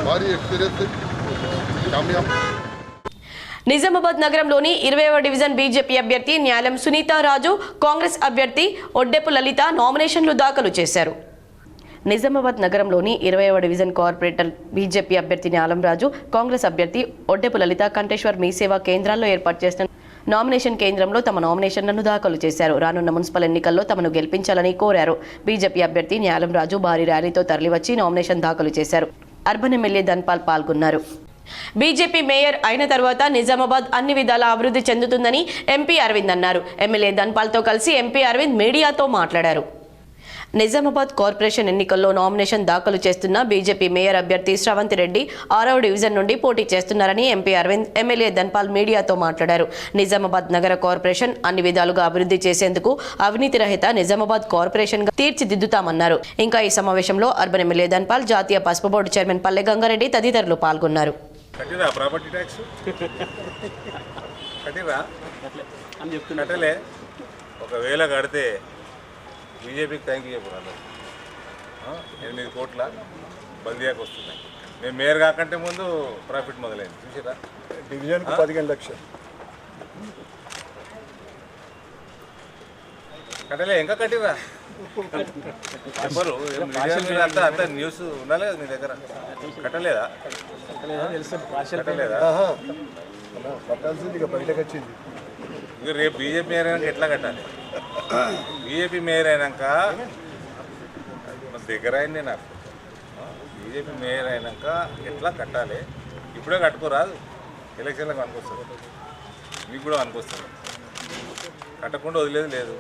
भारी एक्सपीरियंस से कामयाब. నిజామాబాద్ నగరంలోని 20వ డివిజన్ బీజేపీ అభ్యర్థి న్యాలం సునీతారాజు, కాంగ్రెస్ అభ్యర్థి ఒడ్డెపు లలిత నామినేషన్లు దాఖలు చేశారు. నిజామాబాద్ నగరంలోని 20వ డివిజన్ కార్పొరేటర్ బీజేపీ అభ్యర్థి న్యాలం రాజు, కాంగ్రెస్ అభ్యర్థి ఒడ్డెపు లలిత కంటేశ్వర్ మీ సేవా కేంద్రాల్లో ఏర్పాటు చేసిన నామినేషన్ కేంద్రంలో తమ నామినేషన్లను దాఖలు చేశారు. రానున్న మున్సిపల్ ఎన్నికల్లో తమను గెలిపించాలని కోరారు. బీజేపీ అభ్యర్థి న్యాలం రాజు భారీ ర్యాలీతో తరలివచ్చి నామినేషన్ దాఖలు చేశారు. అర్బన్ ఎమ్మెల్యే ధన్పాల్ పాల్గొన్నారు. బీజేపీ మేయర్ అయిన తర్వాత నిజామాబాద్ అన్ని విధాలా అభివృద్ధి చెందుతుందని ఎంపీ అరవింద్ అన్నారు. ఎమ్మెల్యే ధన్పాల్తో కలిసి ఎంపీ అరవింద్ మీడియాతో మాట్లాడారు. నిజామాబాద్ కార్పొరేషన్ ఎన్నికల్లో నామినేషన్ దాఖలు చేస్తున్న బీజేపీ మేయర్ అభ్యర్థి శ్రవంతి రెడ్డి 6వ డివిజన్ నుండి పోటీ చేస్తున్నారని ఎంపీ అరవింద్, ఎమ్మెల్యే ధన్పాల్ మీడియాతో మాట్లాడారు. నిజామాబాద్ నగర కార్పొరేషన్ అన్ని విధాలుగా అభివృద్ధి చేసేందుకు అవినీతి రహిత నిజామాబాద్ కార్పొరేషన్ గా తీర్చిదిద్దుతామన్నారు. ఇంకా ఈ సమావేశంలో అర్బన్ ఎమ్మెల్యే ధన్పాల్, జాతీయ పసుపు బోర్డు చైర్మన్ పల్లె గంగారెడ్డి తదితరులు పాల్గొన్నారు. కట్టిరా ప్రాపర్టీ ట్యాక్స్ కట్టిరా అని చెప్తున్నట్లే ఒకవేళ కడితే బీజేపీకి థ్యాంక్ యూ చెప్పారు. 8 కోట్ల బల్దియాకి వస్తున్నాయి. మేము మేయర్ కాకంటే ముందు ప్రాఫిట్ మొదలైంది చూసారా. డివిజన్కి 15 లక్షలు కట్టలే ఇంకా కట్టిరా చెప్పరు. అంతా న్యూస్ ఉండాలి కదా మీ దగ్గర. కట్టలేదా కట్టలేదా కట్టాల్సింది ఇక బయటకు వచ్చింది. ఇక రేపు బీజేపీ మేయర్ అయినాక ఎట్లా కట్టాలి? బీజేపీ మేయర్ అయినాక దగ్గర అయింది నాకు. బీజేపీ మేయర్ అయినాక ఎట్లా కట్టాలి? ఇప్పుడే కట్టుకోరాదు, ఎలక్షన్లకు అనుకొస్తుంది, మీకు కూడా అనుకొస్తుంది. కట్టకుండా వదిలేదు లేదు.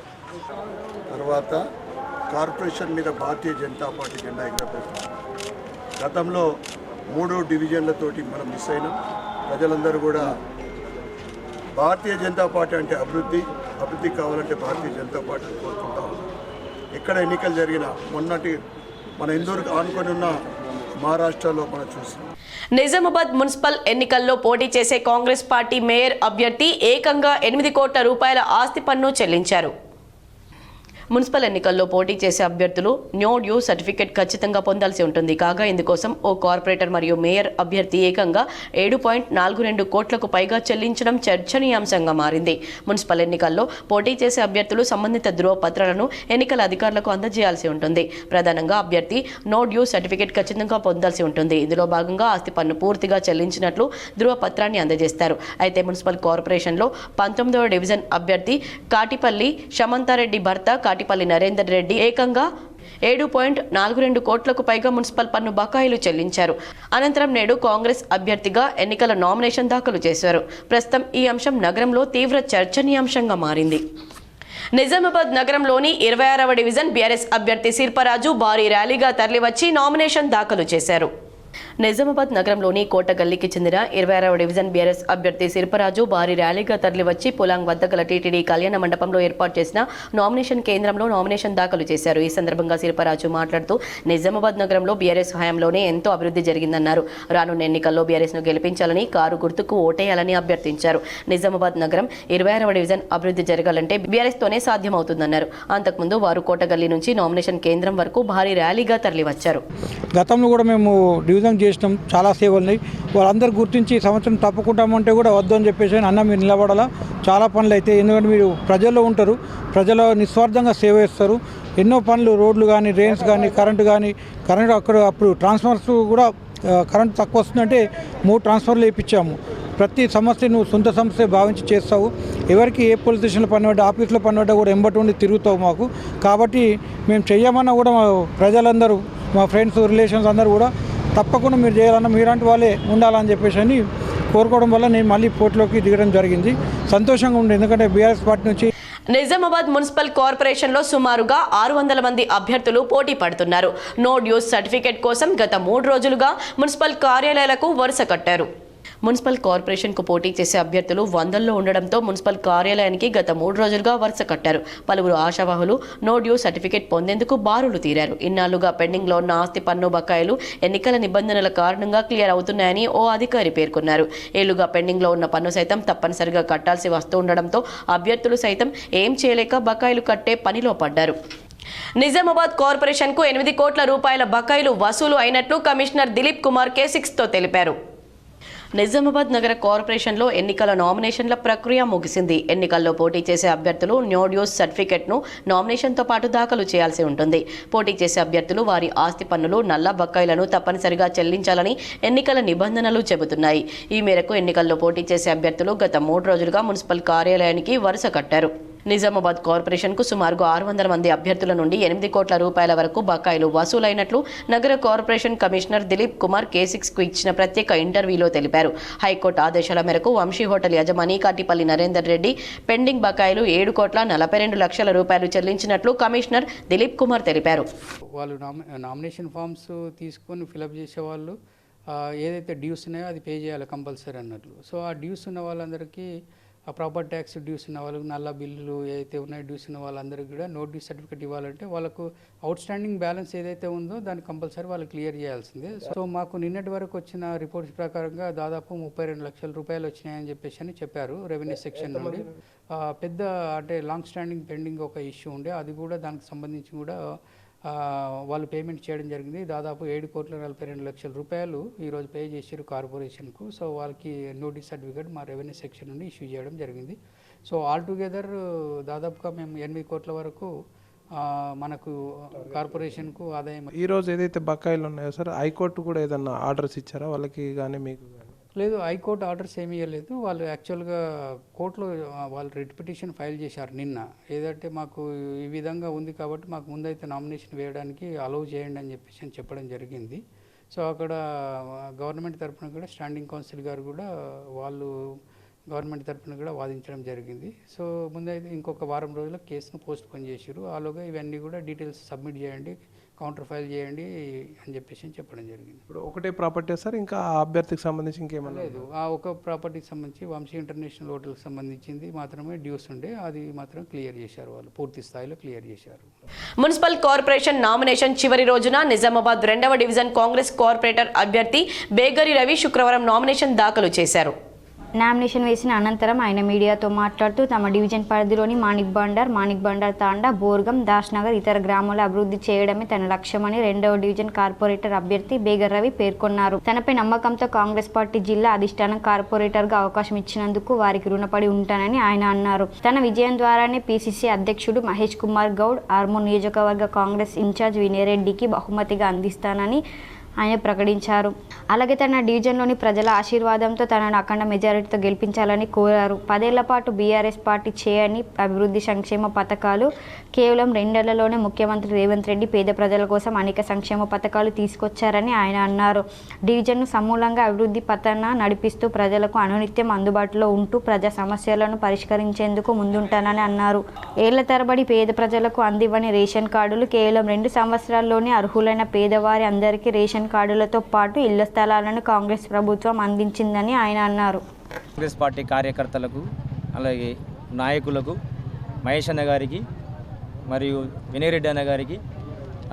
తర్వాత కార్పొరేషన్ మీద భారతీయ జనతా పార్టీ జెండా ఎగరబోతుంది. గతంలో 3 డివిజన్లతోటి మనం మిస్ అయినాం. ప్రజలందరూ కూడా భారతీయ జనతా పార్టీ అంటే అభివృద్ధి కావాలంటే భారతీయ జనతా పార్టీ కోరుకుంటా ఉన్నాం. ఎక్కడ ఎన్నికలు జరిగినా మొన్నటి మన ఇందూరుకు ఆనుకొని ఉన్న మహారాష్ట్రలో మనం చూసాం. నిజామాబాద్ మున్సిపల్ ఎన్నికల్లో పోటీ చేసే కాంగ్రెస్ పార్టీ మేయర్ అభ్యర్థి ఏకంగా 8 కోట్ల రూపాయల ఆస్తి పన్ను చెల్లించారు. మున్సిపల్ ఎన్నికల్లో పోటీ చేసే అభ్యర్థులు నో డ్యూ సర్టిఫికేట్ ఖచ్చితంగా పొందాల్సి ఉంటుంది. కాగా ఇందుకోసం ఓ కార్పొరేటర్ మరియు మేయర్ అభ్యర్థి ఏకంగా 7.42 కోట్లకు పైగా చెల్లించడం చర్చనీయాంశంగా మారింది. మున్సిపల్ ఎన్నికల్లో పోటీ చేసే అభ్యర్థులు సంబంధిత ధృవపత్రాలను ఎన్నికల అధికారులకు అందజేయాల్సి ఉంటుంది. ప్రధానంగా అభ్యర్థి నో డ్యూ సర్టిఫికేట్ ఖచ్చితంగా పొందాల్సి ఉంటుంది. ఇందులో భాగంగా ఆస్తి పన్ను పూర్తిగా చెల్లించినట్లు ధృవపత్రాన్ని అందజేస్తారు. అయితే మున్సిపల్ కార్పొరేషన్లో 19వ డివిజన్ అభ్యర్థి కాటిపల్లి శమంతారెడ్డి భర్త కాటిపల్లి నరేందర్ రెడ్డి ఏకంగా 7.42 కోట్లకు పైగా మున్సిపల్ పన్ను బకాయిలు చెల్లించారు. అనంతరం నేడు కాంగ్రెస్ అభ్యర్థిగా ఎన్నికల నామినేషన్ దాఖలు చేశారు. ప్రస్తుతం ఈ అంశం నగరంలో తీవ్ర చర్చనీయాంశంగా మారింది. నిజామాబాద్ నగరంలోని 26వ డివిజన్ బీఆర్ఎస్ అభ్యర్థి శిల్పరాజు భారీ ర్యాలీగా తరలివచ్చి నామినేషన్ దాఖలు చేశారు. నిజామాబాద్ నగరంలోని కోటగల్లీకి చెందిన 26వ డివిజన్ బీఆర్ఎస్ అభ్యర్థి శిల్పరాజు భారీ ర్యాలీగా తరలివచ్చి పొలాంగ్ వద్ద గల టీటీడీ కళ్యాణ మండపంలో ఏర్పాటు చేసిన నామినేషన్ కేంద్రంలో నామినేషన్ దాఖలు చేశారు. ఈ సందర్భంగా శిల్పరాజు మాట్లాడుతూ నిజామాబాద్ నగరంలో బీఆర్ఎస్ హయాంలోనే ఎంతో అభివృద్ధి జరిగిందన్నారు. రానున్న ఎన్నికల్లో బీఆర్ఎస్ ను గెలిపించాలని, కారు గుర్తుకు ఓటేయాలని అభ్యర్థించారు. నిజామాబాద్ నగరం 26వ డివిజన్ అభివృద్ధి జరగాలంటే బీఆర్ఎస్ తోనే సాధ్యమవుతుందన్నారు. అంతకుముందు వారు కోటగల్లీ నుంచి నామినేషన్ కేంద్రం వరకు భారీ ర్యాలీగా తరలివచ్చారు. గతంలో కూడా మేము డివిజన్ చేసినాం, చాలా సేవలున్నాయి. వాళ్ళందరూ గుర్తించి సంవత్సరం తప్పుకుంటామంటే కూడా వద్దు అని చెప్పేసి అన్న మీరు నిలబడాలా, చాలా పనులు అయితే, ఎందుకంటే మీరు ప్రజల్లో ఉంటారు, ప్రజల నిస్వార్థంగా సేవ చేస్తారు. ఎన్నో పనులు, రోడ్లు కానీ, డ్రైన్స్ కానీ, కరెంటు అప్పుడు ట్రాన్స్ఫార్మర్స్ కూడా కరెంట్ తక్కువ వస్తుందంటే 3 ట్రాన్స్ఫర్లు వేయించాము. ప్రతి సమస్య నువ్వు సొంత సమస్య భావించి చేస్తావు. ఎవరికి ఏ పోలీస్ స్టేషన్లో పని పడ్డా, ఆఫీస్లో పని పడ్డా కూడా ఎంబటి ఉండి తిరుగుతావు మాకు. కాబట్టి మేము చెయ్యమన్నా కూడా మా ప్రజలందరూ, మా ఫ్రెండ్స్, రిలేషన్స్ అందరూ కూడా తప్పకుండా మీరు చేయాలన్నా మీలాంటి వాళ్ళే ఉండాలని చెప్పేసి అని కోరుకోవడం వల్ల నేను మళ్ళీ పోటీలోకి దిగడం జరిగింది. సంతోషంగా ఉంది, ఎందుకంటే బీఆర్ఎస్ పార్టీ నుంచి. నిజామాబాద్ మున్సిపల్ కార్పొరేషన్లో సుమారుగా 600 మంది అభ్యర్థులు పోటీ పడుతున్నారు. నో డ్యూస్ సర్టిఫికేట్ కోసం గత 3 రోజులుగా మున్సిపల్ కార్యాలయాలకు వరుస కట్టారు. మున్సిపల్ కార్పొరేషన్కు పోటీ చేసే అభ్యర్థులు వందల్లో ఉండడంతో మున్సిపల్ కార్యాలయానికి గత 3 రోజులుగా వరుస కట్టారు. పలువురు ఆశావాహులు నో డ్యూ సర్టిఫికేట్ పొందేందుకు బారులు తీరారు. ఇన్నాళ్లుగా పెండింగ్లో ఉన్న ఆస్తి పన్ను బకాయిలు ఎన్నికల నిబంధనల కారణంగా క్లియర్ అవుతున్నాయని ఓ అధికారి పేర్కొన్నారు. ఏళ్లుగా పెండింగ్లో ఉన్న పన్ను సైతం తప్పనిసరిగా కట్టాల్సి వస్తూ ఉండడంతో అభ్యర్థులు సైతం ఏం చేయలేక బకాయిలు కట్టే పనిలో పడ్డారు. నిజామాబాద్ కార్పొరేషన్కు 8 కోట్ల రూపాయల బకాయిలు వసూలు అయినట్లు కమిషనర్ దిలీప్ కుమార్ K6తో తెలిపారు. నిజామాబాద్ నగర కార్పొరేషన్లో ఎన్నికల నామినేషన్ల ప్రక్రియ ముగిసింది. ఎన్నికల్లో పోటీ చేసే అభ్యర్థులు నో డ్యూస్ సర్టిఫికెట్ను నామినేషన్తో పాటు దాఖలు చేయాల్సి ఉంటుంది. పోటీ చేసే అభ్యర్థులు వారి ఆస్తి పన్నులు, నల్ల బకాయిలను తప్పనిసరిగా చెల్లించాలని ఎన్నికల నిబంధనలు చెబుతున్నాయి. ఈ మేరకు ఎన్నికల్లో పోటీ చేసే అభ్యర్థులు గత 3 రోజులుగా మున్సిపల్ కార్యాలయానికి వరుస కట్టారు. నిజామాబాద్ కార్పొరేషన్కు సుమారుగా 600 మంది అభ్యర్థుల నుండి 8 కోట్ల రూపాయల వరకు బకాయిలు వసూలైనట్లు నగర కార్పొరేషన్ కమిషనర్ దిలీప్ కుమార్ K6కు ఇచ్చిన ప్రత్యేక ఇంటర్వ్యూలో తెలిపారు. హైకోర్టు ఆదేశాల మేరకు వంశీ హోటల్ యజమాని కాటిపల్లి నరేందర్ రెడ్డి పెండింగ్ బకాయిలు 7 కోట్ల 42 లక్షల రూపాయలు చెల్లించినట్లు కమిషనర్ దిలీప్ కుమార్ తెలిపారు. వాళ్ళు నామినేషన్ ఫామ్స్ తీసుకొని ఫిలప్ చేసే వాళ్ళు ఏదైతే డ్యూస్ ఉన్నాయో అది పే చేయాలి కంపల్సరీ అన్నట్లు. సో ఆ డ్యూస్ ఉన్న వాళ్ళందరికీ, ఆ ప్రాపర్ ట్యాక్స్ డ్యూస్ ఉన్న వాళ్ళకి, నల్ల బిల్లులు ఏదైతే ఉన్నాయో డ్యూస్ ఉన్న వాళ్ళందరికీ కూడా నో డ్యూస్ సర్టిఫికేట్ ఇవ్వాలంటే వాళ్ళకు అవుట్ స్టాండింగ్ బ్యాలెన్స్ ఏదైతే ఉందో దాన్ని కంపల్సరీ వాళ్ళు క్లియర్ చేయాల్సిందే. సో మాకు నిన్నటి వరకు వచ్చిన రిపోర్ట్స్ ప్రకారంగా దాదాపు 32 లక్షల రూపాయలు వచ్చినాయని చెప్పేసి అని చెప్పారు రెవెన్యూ సెక్షన్ నుండి. పెద్ద అంటే లాంగ్ స్టాండింగ్ పెండింగ్ ఒక ఇష్యూ ఉండే, అది కూడా దానికి సంబంధించి కూడా వాళ్ళు పేమెంట్ చేయడం జరిగింది. దాదాపు 7 కోట్ల 42 లక్షల రూపాయలు ఈరోజు పే చేసారు కార్పొరేషన్కు. సో వాళ్ళకి నోటీస్ సర్టిఫికేట్ మా రెవెన్యూ సెక్షన్ నుండి ఇష్యూ చేయడం జరిగింది. సో ఆల్ టుగెదర్ దాదాపుగా మేము 8 కోట్ల వరకు మనకు కార్పొరేషన్కు ఆదాయం. ఈరోజు ఏదైతే బకాయిలు ఉన్నాయో సార్, హైకోర్టు కూడా ఏదన్నా ఆర్డర్స్ ఇచ్చారా వాళ్ళకి కానీ మీకు? లేదు, హైకోర్టు ఆర్డర్స్ ఏమీ ఇవ్వలేదు. వాళ్ళు యాక్చువల్గా కోర్టులో వాళ్ళు రిట్ పిటిషన్ ఫైల్ చేశారు నిన్న. ఏదంటే మాకు ఈ విధంగా ఉంది కాబట్టి మాకు ముందైతే నామినేషన్ వేయడానికి అలౌ చేయండి అని చెప్పేసి చెప్పడం జరిగింది. సో అక్కడ గవర్నమెంట్ తరఫున కూడా స్టాండింగ్ కౌన్సిల్ గారు కూడా వాళ్ళు గవర్నమెంట్ తరఫున కూడా వాదించడం జరిగింది. సో ముందైతే ఇంకొక వారం రోజుల్లో కేసును పోస్ట్ పోన్ చేశారు. ఆలోగా ఇవన్నీ కూడా డీటెయిల్స్ సబ్మిట్ చేయండి, కౌంటర్ ఫైల్ చేయండి అని చెప్పేసి చెప్పడం జరిగింది. ఇప్పుడు ఒకటే ప్రాపర్టీ సార్, ఇంకా ఆ అభ్యర్థికి సంబంధించి ఇంకేమన్నా లేదు? ఆ ఒక ప్రాపర్టీకి సంబంధించి వంశీ ఇంటర్నేషనల్ హోటల్కి సంబంధించింది మాత్రమే డ్యూస్ ఉండే, అది మాత్రం క్లియర్ చేశారు, వాళ్ళు పూర్తి స్థాయిలో క్లియర్ చేశారు. మున్సిపల్ కార్పొరేషన్ నామినేషన్ చివరి రోజున నిజామాబాద్ 2వ డివిజన్ కాంగ్రెస్ కార్పొరేటర్ అభ్యర్థి బేగరి రవి శుక్రవారం నామినేషన్ దాఖలు చేశారు. నామినేషన్ వేసిన అనంతరం ఆయన మీడియాతో మాట్లాడుతూ తమ డివిజన్ పరిధిలోని మాణిక్ బండార్ తాండా, బోర్గం, దాస్నగర్ ఇతర గ్రామాల అభివృద్ధి చేయడమే తన లక్ష్యమని 2వ డివిజన్ కార్పొరేటర్ అభ్యర్థి బేగర్ రవి పేర్కొన్నారు. తనపై నమ్మకంతో కాంగ్రెస్ పార్టీ జిల్లా అధిష్టానం కార్పొరేటర్గా అవకాశం ఇచ్చినందుకు వారికి రుణపడి ఉంటానని ఆయన అన్నారు. తన విజయం ద్వారానే PCC అధ్యక్షుడు మహేష్ కుమార్ గౌడ్ ఆర్మూర్ నియోజకవర్గ కాంగ్రెస్ ఇన్ఛార్జ్ వినయరెడ్డికి బహుమతిగా అందిస్తానని ఆయన ప్రకటించారు. అలాగే తన డివిజన్లోని ప్రజల ఆశీర్వాదంతో తనను అఖండ మెజారిటీతో గెలిపించాలని కోరారు. 10 ఏళ్ల పాటు బీఆర్ఎస్ పార్టీ చేయని అభివృద్ధి సంక్షేమ పథకాలు కేవలం 2 ఏళ్లలోనే ముఖ్యమంత్రి రేవంత్ రెడ్డి పేద ప్రజల కోసం అనేక సంక్షేమ పథకాలు తీసుకొచ్చారని ఆయన అన్నారు. డివిజన్ను సమూలంగా అభివృద్ధి పథాన నడిపిస్తూ ప్రజలకు అనునిత్యం అందుబాటులో ఉంటూ ప్రజా సమస్యలను పరిష్కరించేందుకు ముందుంటానని అన్నారు. ఏళ్ల తరబడి పేద ప్రజలకు అందివ్వని రేషన్ కార్డులు కేవలం 2 సంవత్సరాల్లోనే అర్హులైన పేదవారి అందరికీ రేషన్ కార్డులతో పాటు ఇళ్ల స్థలాలను కాంగ్రెస్ ప్రభుత్వం అందించిందని ఆయన అన్నారు. కాంగ్రెస్ పార్టీ కార్యకర్తలకు, అలాగే నాయకులకు, మహేష్ అన్న గారికి మరియు వినయరెడ్డి అన్న గారికి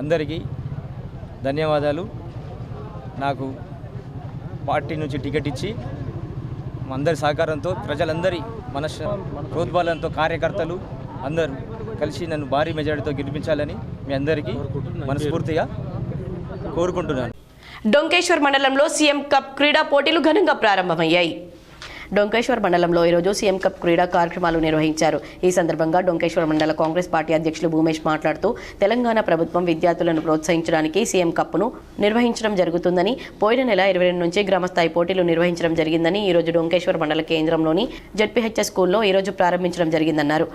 అందరికీ ధన్యవాదాలు. నాకు పార్టీ నుంచి టికెట్ ఇచ్చి అందరి సహకారంతో, ప్రజలందరి ప్రోద్బలంతో, కార్యకర్తలు అందరూ కలిసి నన్ను భారీ మెజారిటీతో గెలిపించాలని మీ అందరికీ మనస్ఫూర్తిగా కోరుకుంటున్నాను. డొంకేశ్వర్ మండలంలో సీఎం కప్ క్రీడా పోటీలు ఘనంగా ప్రారంభమయ్యాయి. డొంకేశ్వర్ మండలంలో ఈరోజు సీఎం కప్ క్రీడా కార్యక్రమాలు నిర్వహించారు. ఈ సందర్భంగా డొంకేశ్వర్ మండల కాంగ్రెస్ పార్టీ అధ్యక్షులు భూమేష్ మాట్లాడుతూ తెలంగాణ ప్రభుత్వం విద్యార్థులను ప్రోత్సహించడానికి సీఎం కప్ను నిర్వహించడం జరుగుతుందని, పోయిన నెల 22 నుంచి గ్రామస్థాయి పోటీలు నిర్వహించడం జరిగిందని, ఈరోజు డొంకేశ్వర్ మండల కేంద్రంలోని జెడ్పీహెచ్ఎస్ స్కూల్లో ఈరోజు ప్రారంభించడం జరిగిందన్నారు.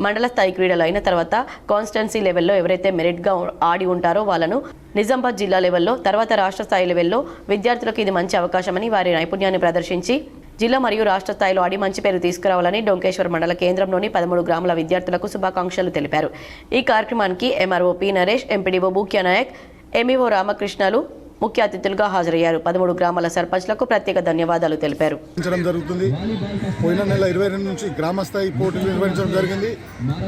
మండల స్థాయి క్రీడలు అయిన తర్వాత కాన్స్టిట్యున్సీ లెవెల్లో ఎవరైతే మెరిట్గా ఆడి ఉంటారో వాళ్ళను నిజామాబాద్ జిల్లా లెవెల్లో, తర్వాత రాష్ట్ర స్థాయి లెవెల్లో విద్యార్థులకు ఇది మంచి అవకాశమని, వారి నైపుణ్యాన్ని ప్రదర్శించి జిల్లా మరియు రాష్ట్ర స్థాయిలో ఆడి మంచి పేరు తీసుకురావాలని డొంకేశ్వర్ మండల కేంద్రంలోని 13 గ్రామాల విద్యార్థులకు శుభాకాంక్షలు తెలిపారు. ఈ కార్యక్రమానికి MRO P Naresh, MPDO Bhukya Nayak, MEO రామకృష్ణలు ముఖ్య అతిథులుగా హాజరయ్యారు. 13 గ్రామాల సర్పంచ్లకు ప్రత్యేక ధన్యవాదాలు తెలిపారు. జరుగుతుంది. పోయిన నెల 22 నుంచి గ్రామ స్థాయి పోటీలు నిర్వహించడం జరిగింది.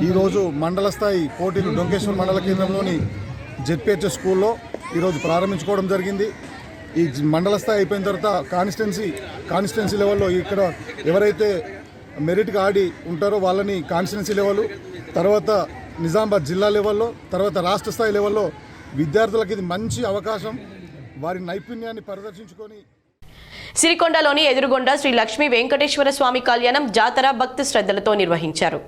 ఈరోజు మండల స్థాయి పోటీలు డొంకేశ్వర్ మండల కేంద్రంలోని జెడ్పీహెచ్ఎస్ స్కూల్లో ఈరోజు ప్రారంభించుకోవడం జరిగింది. ఈ మండల స్థాయి అయిపోయిన తర్వాత కాన్స్టిట్యున్సీ లెవెల్లో ఇక్కడ ఎవరైతే మెరిట్గా ఆడి ఉంటారో వాళ్ళని కాన్స్టిట్యున్సీ లెవెల్, తర్వాత నిజామాబాద్ జిల్లా లెవెల్లో, తర్వాత రాష్ట్ర స్థాయి లెవెల్లో విద్యార్థులకు ఇది మంచి అవకాశం. వారి నైపుణ్యాన్ని ప్రదర్శించుకొని సిరికొండలోని ఎదురుగుండ శ్రీ లక్ష్మీ వెంకటేశ్వర స్వామి కళ్యాణం జాతర భక్తి శ్రద్ధలతో నిర్వహించారు.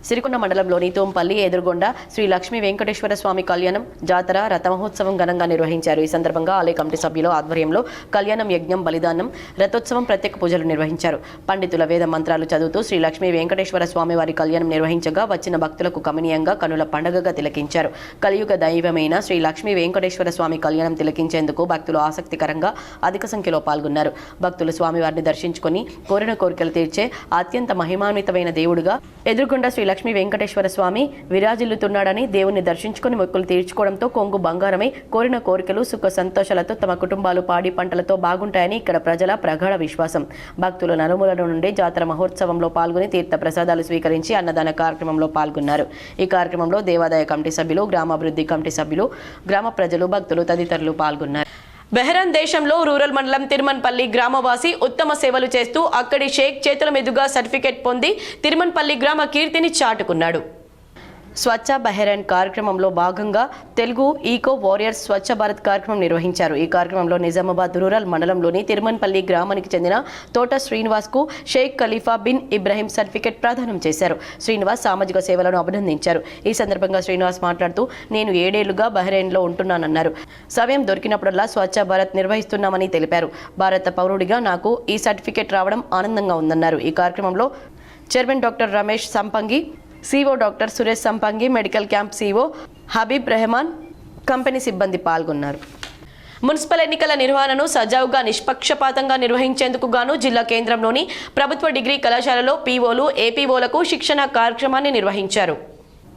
సిరికొండ మండలంలోని తోంపల్లి ఎదురుగుండ శ్రీ లక్ష్మీ వెంకటేశ్వర స్వామి కళ్యాణం జాతర రథమహోత్సవం ఘనంగా నిర్వహించారు. ఈ సందర్భంగా ఆలయ కమిటీ సభ్యుల ఆధ్వర్యంలో కళ్యాణం, యజ్ఞం, బలిదానం, రథోత్సవం, ప్రత్యేక పూజలు నిర్వహించారు. పండితుల వేద మంత్రాలు చదువుతూ శ్రీ లక్ష్మీ వెంకటేశ్వర స్వామి వారి కళ్యాణం నిర్వహించగా వచ్చిన భక్తులకు కమనీయంగా కనుల పండుగగా తిలకించారు. కలియుగ దైవమైన శ్రీ లక్ష్మీ వెంకటేశ్వర స్వామి కళ్యాణం తిలకించేందుకు భక్తులు ఆసక్తికరంగా అధిక సంఖ్యలో పాల్గొన్నారు. భక్తులు స్వామివారిని దర్శించుకుని కోరిన కోరికలు తీర్చే అత్యంత మహిమాన్వితమైన దేవుడుగా ఎదురుగుండ శ్రీ లక్ష్మీ వెంకటేశ్వర స్వామి విరాజిల్లుతున్నాడని, దేవుణ్ణి దర్శించుకుని మొక్కులు తీర్చుకోవడంతో కొంగు బంగారమై కోరిన కోరికలు సుఖ సంతోషాలతో తమ కుటుంబాలు పాడి పంటలతో బాగుంటాయని ఇక్కడ ప్రజల ప్రగాఢ విశ్వాసం. భక్తులు నలుమూలల నుండి జాతర మహోత్సవంలో పాల్గొని తీర్థ ప్రసాదాలు స్వీకరించి అన్నదాన కార్యక్రమంలో పాల్గొన్నారు. ఈ కార్యక్రమంలో దేవాదాయ కమిటీ సభ్యులు, గ్రామాభివృద్ధి కమిటీ సభ్యులు, గ్రామ ప్రజలు, భక్తులు తదితరులు పాల్గొన్నారు. బెహ్రాన్ దేశంలో రూరల్ మండలం తిరుమన్పల్లి గ్రామవాసి ఉత్తమ సేవలు చేస్తూ అక్కడి షేక్ చేతుల మీదుగా సర్టిఫికెట్ పొంది తిరుమన్పల్లి గ్రామ కీర్తిని చాటుకున్నాడు. స్వచ్ఛ బెహ్రాన్ కార్యక్రమంలో భాగంగా తెలుగు ఈకో వారియర్స్ స్వచ్ఛ భారత్ కార్యక్రమం నిర్వహించారు. ఈ కార్యక్రమంలో నిజామాబాద్ రూరల్ మండలంలోని తిరుమన్పల్లి గ్రామానికి చెందిన తోట శ్రీనివాస్కు Sheikh Khalifa bin Ibrahim certificate ప్రదానం చేశారు. శ్రీనివాస్ సామాజిక సేవలను అభినందించారు. ఈ సందర్భంగా శ్రీనివాస్ మాట్లాడుతూ నేను 7 ఏళ్లుగా బహ్రెయిన్లో ఉంటున్నానన్నారు. సమయం దొరికినప్పుడల్లా స్వచ్ఛ భారత్ నిర్వహిస్తున్నామని తెలిపారు. భారత పౌరుడిగా నాకు ఈ సర్టిఫికెట్ రావడం ఆనందంగా ఉందన్నారు. ఈ కార్యక్రమంలో చైర్మన్ డాక్టర్ రమేష్ సంపంగి, CO doctor Suresh Sampangi, medical camp CO Habib Rahman, company సిబ్బంది పాల్గొన్నారు. మున్సిపల్ ఎన్నికల నిర్వహణను సజావుగా నిష్పక్షపాతంగా నిర్వహించేందుకు గాను జిల్లా కేంద్రంలోని ప్రభుత్వ డిగ్రీ కళాశాలలో పీఓలు, ఏపీఓలకు శిక్షణ కార్యక్రమాన్ని నిర్వహించారు.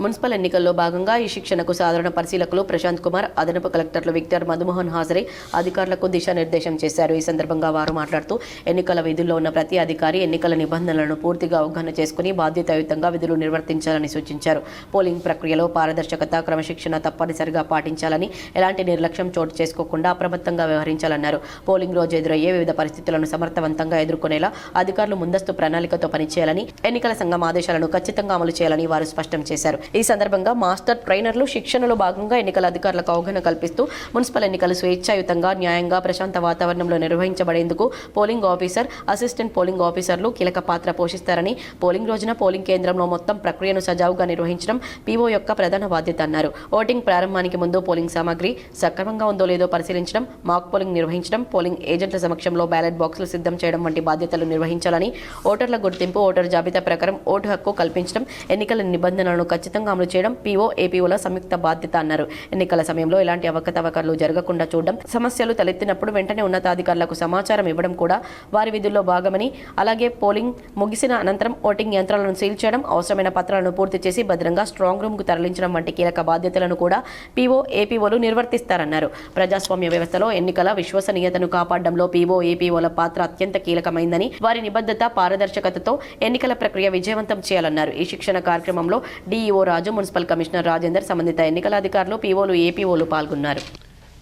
మున్సిపల్ ఎన్నికల్లో భాగంగా ఈ శిక్షణకు సాధారణ పరిశీలకులు ప్రశాంత్ కుమార్, అదనపు కలెక్టర్లు విక్టర్ మధుమోహన్ హాజరై అధికారులకు దిశానిర్దేశం చేశారు. ఈ సందర్భంగా వారు మాట్లాడుతూ ఎన్నికల విధుల్లో ఉన్న ప్రతి అధికారి ఎన్నికల నిబంధనలను పూర్తిగా అవగాహన చేసుకుని బాధ్యతాయుతంగా విధులు నిర్వర్తించాలని సూచించారు. పోలింగ్ ప్రక్రియలో పారదర్శకత, క్రమశిక్షణ తప్పనిసరిగా పాటించాలని, ఎలాంటి నిర్లక్ష్యం చోటు చేసుకోకుండా అప్రమత్తంగా వ్యవహరించాలన్నారు. పోలింగ్ రోజు ఎదురయ్యే వివిధ పరిస్థితులను సమర్థవంతంగా ఎదుర్కొనేలా అధికారులు ముందస్తు ప్రణాళికతో పనిచేయాలని, ఎన్నికల సంఘం ఆదేశాలను ఖచ్చితంగా అమలు చేయాలని వారు స్పష్టం చేశారు. ఈ సందర్భంగా మాస్టర్ ట్రైనర్లు శిక్షణలో భాగంగా ఎన్నికల అధికారులకు అవగాహన కల్పిస్తూ మున్సిపల్ ఎన్నికలు స్వేచ్ఛాయుతంగా, న్యాయంగా, ప్రశాంత వాతావరణంలో నిర్వహించబడేందుకు పోలింగ్ ఆఫీసర్, అసిస్టెంట్ పోలింగ్ ఆఫీసర్లు కీలక పాత్ర పోషిస్తారని, పోలింగ్ రోజున పోలింగ్ కేంద్రంలో మొత్తం ప్రక్రియను సజావుగా నిర్వహించడం పీఓ యొక్క ప్రధాన బాధ్యత అన్నారు. ఓటింగ్ ప్రారంభానికి ముందు పోలింగ్ సామాగ్రి సక్రమంగా ఉందో లేదో పరిశీలించడం, మాక్ పోలింగ్ నిర్వహించడం, పోలింగ్ ఏజెంట్ల సమక్షంలో బ్యాలెట్ బాక్సులు సిద్ధం చేయడం వంటి బాధ్యతలు నిర్వహించాలని, ఓటర్ల గుర్తింపు, ఓటర్ జాబితా ప్రకారం ఓటు హక్కు కల్పించడం, ఎన్నికల నిబంధనలను ఖచ్చితంగా అమలు చేయడం పీఓ, ఏపీఓల సంయుక్త బాధ్యత అన్నారు. ఎన్నికల సమయంలో ఎలాంటి అవకతవకలు జరగకుండా చూడడం, సమస్యలు తలెత్తినప్పుడు వెంటనే ఉన్నతాధికారులకు సమాచారం ఇవ్వడం కూడా వారి విధుల్లో భాగమని, అలాగే పోలింగ్ ముగిసిన అనంతరం ఓటింగ్ యంత్రాలను సీల్ చేయడం, అవసరమైన పత్రాలను పూర్తి చేసి భద్రంగా స్ట్రాంగ్ రూమ్ కు తరలించడం వంటి కీలక బాధ్యతలను కూడా పీఓ, ఏపీఓలు నిర్వర్తిస్తారన్నారు. ప్రజాస్వామ్య వ్యవస్థలో ఎన్నికల విశ్వసనీయతను కాపాడడంలో పీఓ, ఏపీఓల పాత్ర అత్యంత కీలకమైందని, వారి నిబద్ధత, పారదర్శకతతో ఎన్నికల ప్రక్రియ విజయవంతం చేయాలన్నారు. ఈ శిక్షణ కార్యక్రమంలో డిఈఓ రాజు, మున్సిపల్ కమిషనర్ రాజేందర్, సంబంధిత ఎన్నికల అధికారులు, పీఓలు, ఏపీఓలు పాల్గొన్నారు.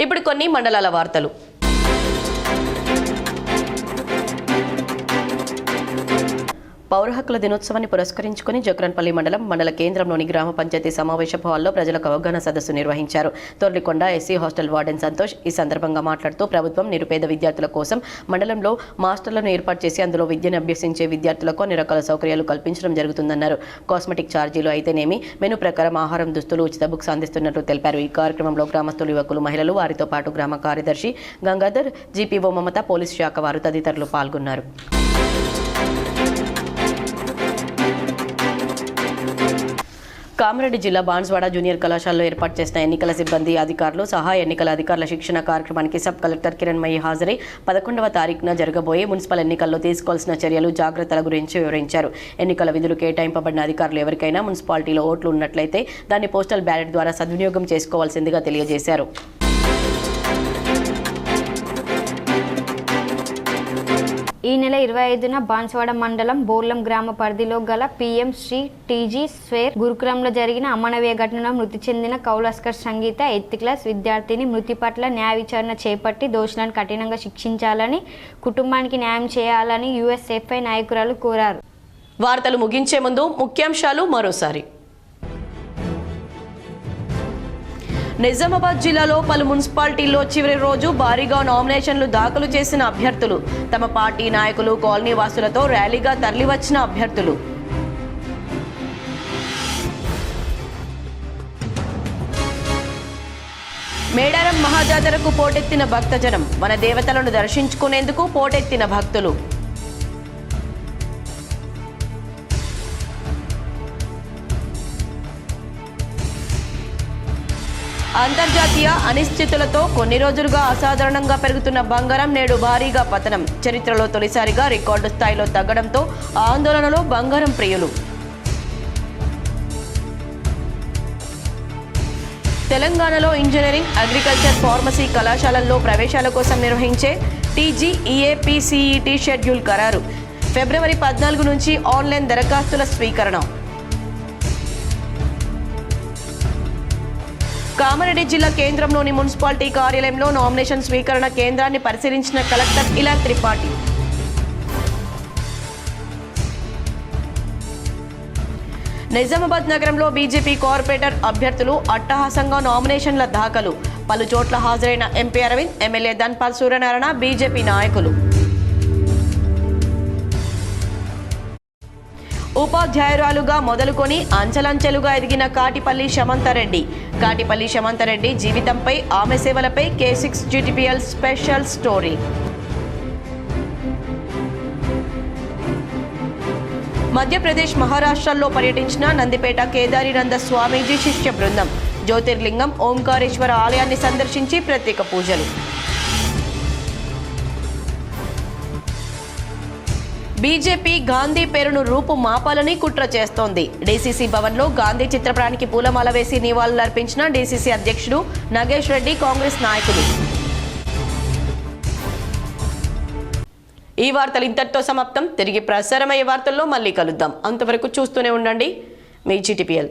ఇప్పుడు కొన్ని మండలాల వార్తలు. పౌర హక్కుల దినోత్సవాన్ని పురస్కరించుకుని జక్రన్పల్లి మండల కేంద్రంలోని గ్రామ పంచాయతీ సమావేశ హాల్లో ప్రజలకు అవగాహన సదస్సు నిర్వహించారు. Torlikonda SC hostel warden Santosh ఈ సందర్భంగా మాట్లాడుతూ ప్రభుత్వం నిరుపేద విద్యార్థుల కోసం మండలంలో మాస్టర్లను ఏర్పాటు చేసి అందులో విద్యను అభ్యసించే విద్యార్థులకు అన్ని రకాల సౌకర్యాలు కల్పించడం జరుగుతుందన్నారు. కాస్మెటిక్ ఛార్జీలు అయితేనేమి మెను ప్రకారం ఆహారం, దుస్తులు, ఉచిత బుక్స్ అందిస్తున్నట్లు తెలిపారు. ఈ కార్యక్రమంలో గ్రామస్తులు, యువకులు, మహిళలు, వారితో పాటు గ్రామ కార్యదర్శి గంగాధర్, జీపీఓ మమత, పోలీస్ శాఖ వారు తదితరులు పాల్గొన్నారు. కామారెడ్డి జిల్లా బాన్స్వాడ జూనియర్ కళాశాలలో ఏర్పాటు చేసిన ఎన్నికల సిబ్బంది, అధికారులు, సహాయ ఎన్నికల అధికారుల శిక్షణ కార్యక్రమానికి సబ్ కలెక్టర్ కిరణ్మయి హాజరై 11వ తారీఖున జరగబోయే మున్సిపల్ ఎన్నికల్లో తీసుకోవాల్సిన చర్యలు, జాగ్రత్తల గురించి వివరించారు. ఎన్నికల విధులు కేటాయింపబడిన అధికారులు ఎవరికైనా మున్సిపాలిటీలో ఓట్లు ఉన్నట్లయితే దాన్ని పోస్టల్ బ్యాలెట్ ద్వారా సద్వినియోగం చేసుకోవాల్సిందిగా తెలియజేశారు. ఈ నెల 25న బాన్స్వాడ మండలం బోర్లం గ్రామ పరిధిలో గల పిఎం శ్రీ టీజీ స్వేర్ గురుకులంలో జరిగిన అమానవీయ ఘటనలో మృతి చెందిన కౌలాస్కర్ సంగీత 8th క్లాస్ విద్యార్థిని మృతి పట్ల న్యాయ విచారణ చేపట్టి దోషులను కఠినంగా శిక్షించాలని, కుటుంబానికి న్యాయం చేయాలని యుఎస్ఎఫ్ఐ నాయకురాలు కోరారు. వార్తలు ముగించే ముందు ముఖ్యాంశాలు మరోసారి. నిజామాబాద్ జిల్లాలో పలు మున్సిపాలిటీల్లో చివరి రోజు భారీగా నామినేషన్లు దాఖలు చేసిన అభ్యర్థులు, తమ పార్టీ నాయకులు, కాలనీ వాసులతో ర్యాలీగా తరలివచ్చిన అభ్యర్థులు. మేడారం మహాజాతరకు పోటెత్తిన భక్తజనం, మన దేవతలను దర్శించుకునేందుకు పోటెత్తిన భక్తులు. అంతర్జాతీయ అనిశ్చితులతో కొన్ని రోజులుగా అసాధారణంగా పెరుగుతున్న బంగారం నేడు భారీగా పతనం, చరిత్రలో తొలిసారిగా రికార్డు స్థాయిలో తగ్గడంతో ఆందోళనలో బంగారం ప్రియులు. తెలంగాణలో ఇంజనీరింగ్, అగ్రికల్చర్, ఫార్మసీ కళాశాలల్లో ప్రవేశాల కోసం నిర్వహించే టీజీఈఏపీసీఈటీ షెడ్యూల్ ఖరారు. ఫిబ్రవరి 14 నుంచి ఆన్లైన్ దరఖాస్తుల స్వీకరణ. కామారెడ్డి జిల్లా కేంద్రంలోని మున్సిపాలిటీ కార్యాలయంలో నామినేషన్ స్వీకరణ కేంద్రాన్ని పరిశీలించిన కలెక్టర్ ఇలా త్రిపాఠి. నిజామాబాద్ నగరంలో బీజేపీ కార్పొరేటర్ అభ్యర్థులు అట్టహాసంగా నామినేషన్ల దాఖలు, పలు చోట్ల హాజరైన MP Arvind, MLA Dhanpal Suryanarayana, BJP నాయకులు. ఉపాధ్యాయురాలుగా మొదలుకొని అంచెలంచెలుగా ఎదిగిన కాటిపల్లి శమంతరెడ్డి జీవితంపై, ఆమె సేవలపై K6 GTPL special story. Madhya Pradesh, మహారాష్ట్రల్లో పర్యటించిన నందిపేట కేదారినంద స్వామీజీ శిష్య బృందం జ్యోతిర్లింగం ఓంకారేశ్వర ఆలయాన్ని సందర్శించి ప్రత్యేక పూజలు. బీజేపీ గాంధీ పేరును రూపు మాపాలని కుట్ర చేస్తోంది. డీసీసీ భవన్లో గాంధీ చిత్రపటానికి పూలమాల వేసి నివాళులర్పించిన డీసీసీ అధ్యక్షుడు నాగేష్ రెడ్డి, కాంగ్రెస్ నాయకులు. ఈ వార్తలు ఇంతటితో సమాప్తం. తిరిగి ప్రసారమయ్యే వార్తల్లో మళ్ళీ కలుద్దాం. అంతవరకు చూస్తూనే ఉండండి మీ GTPL.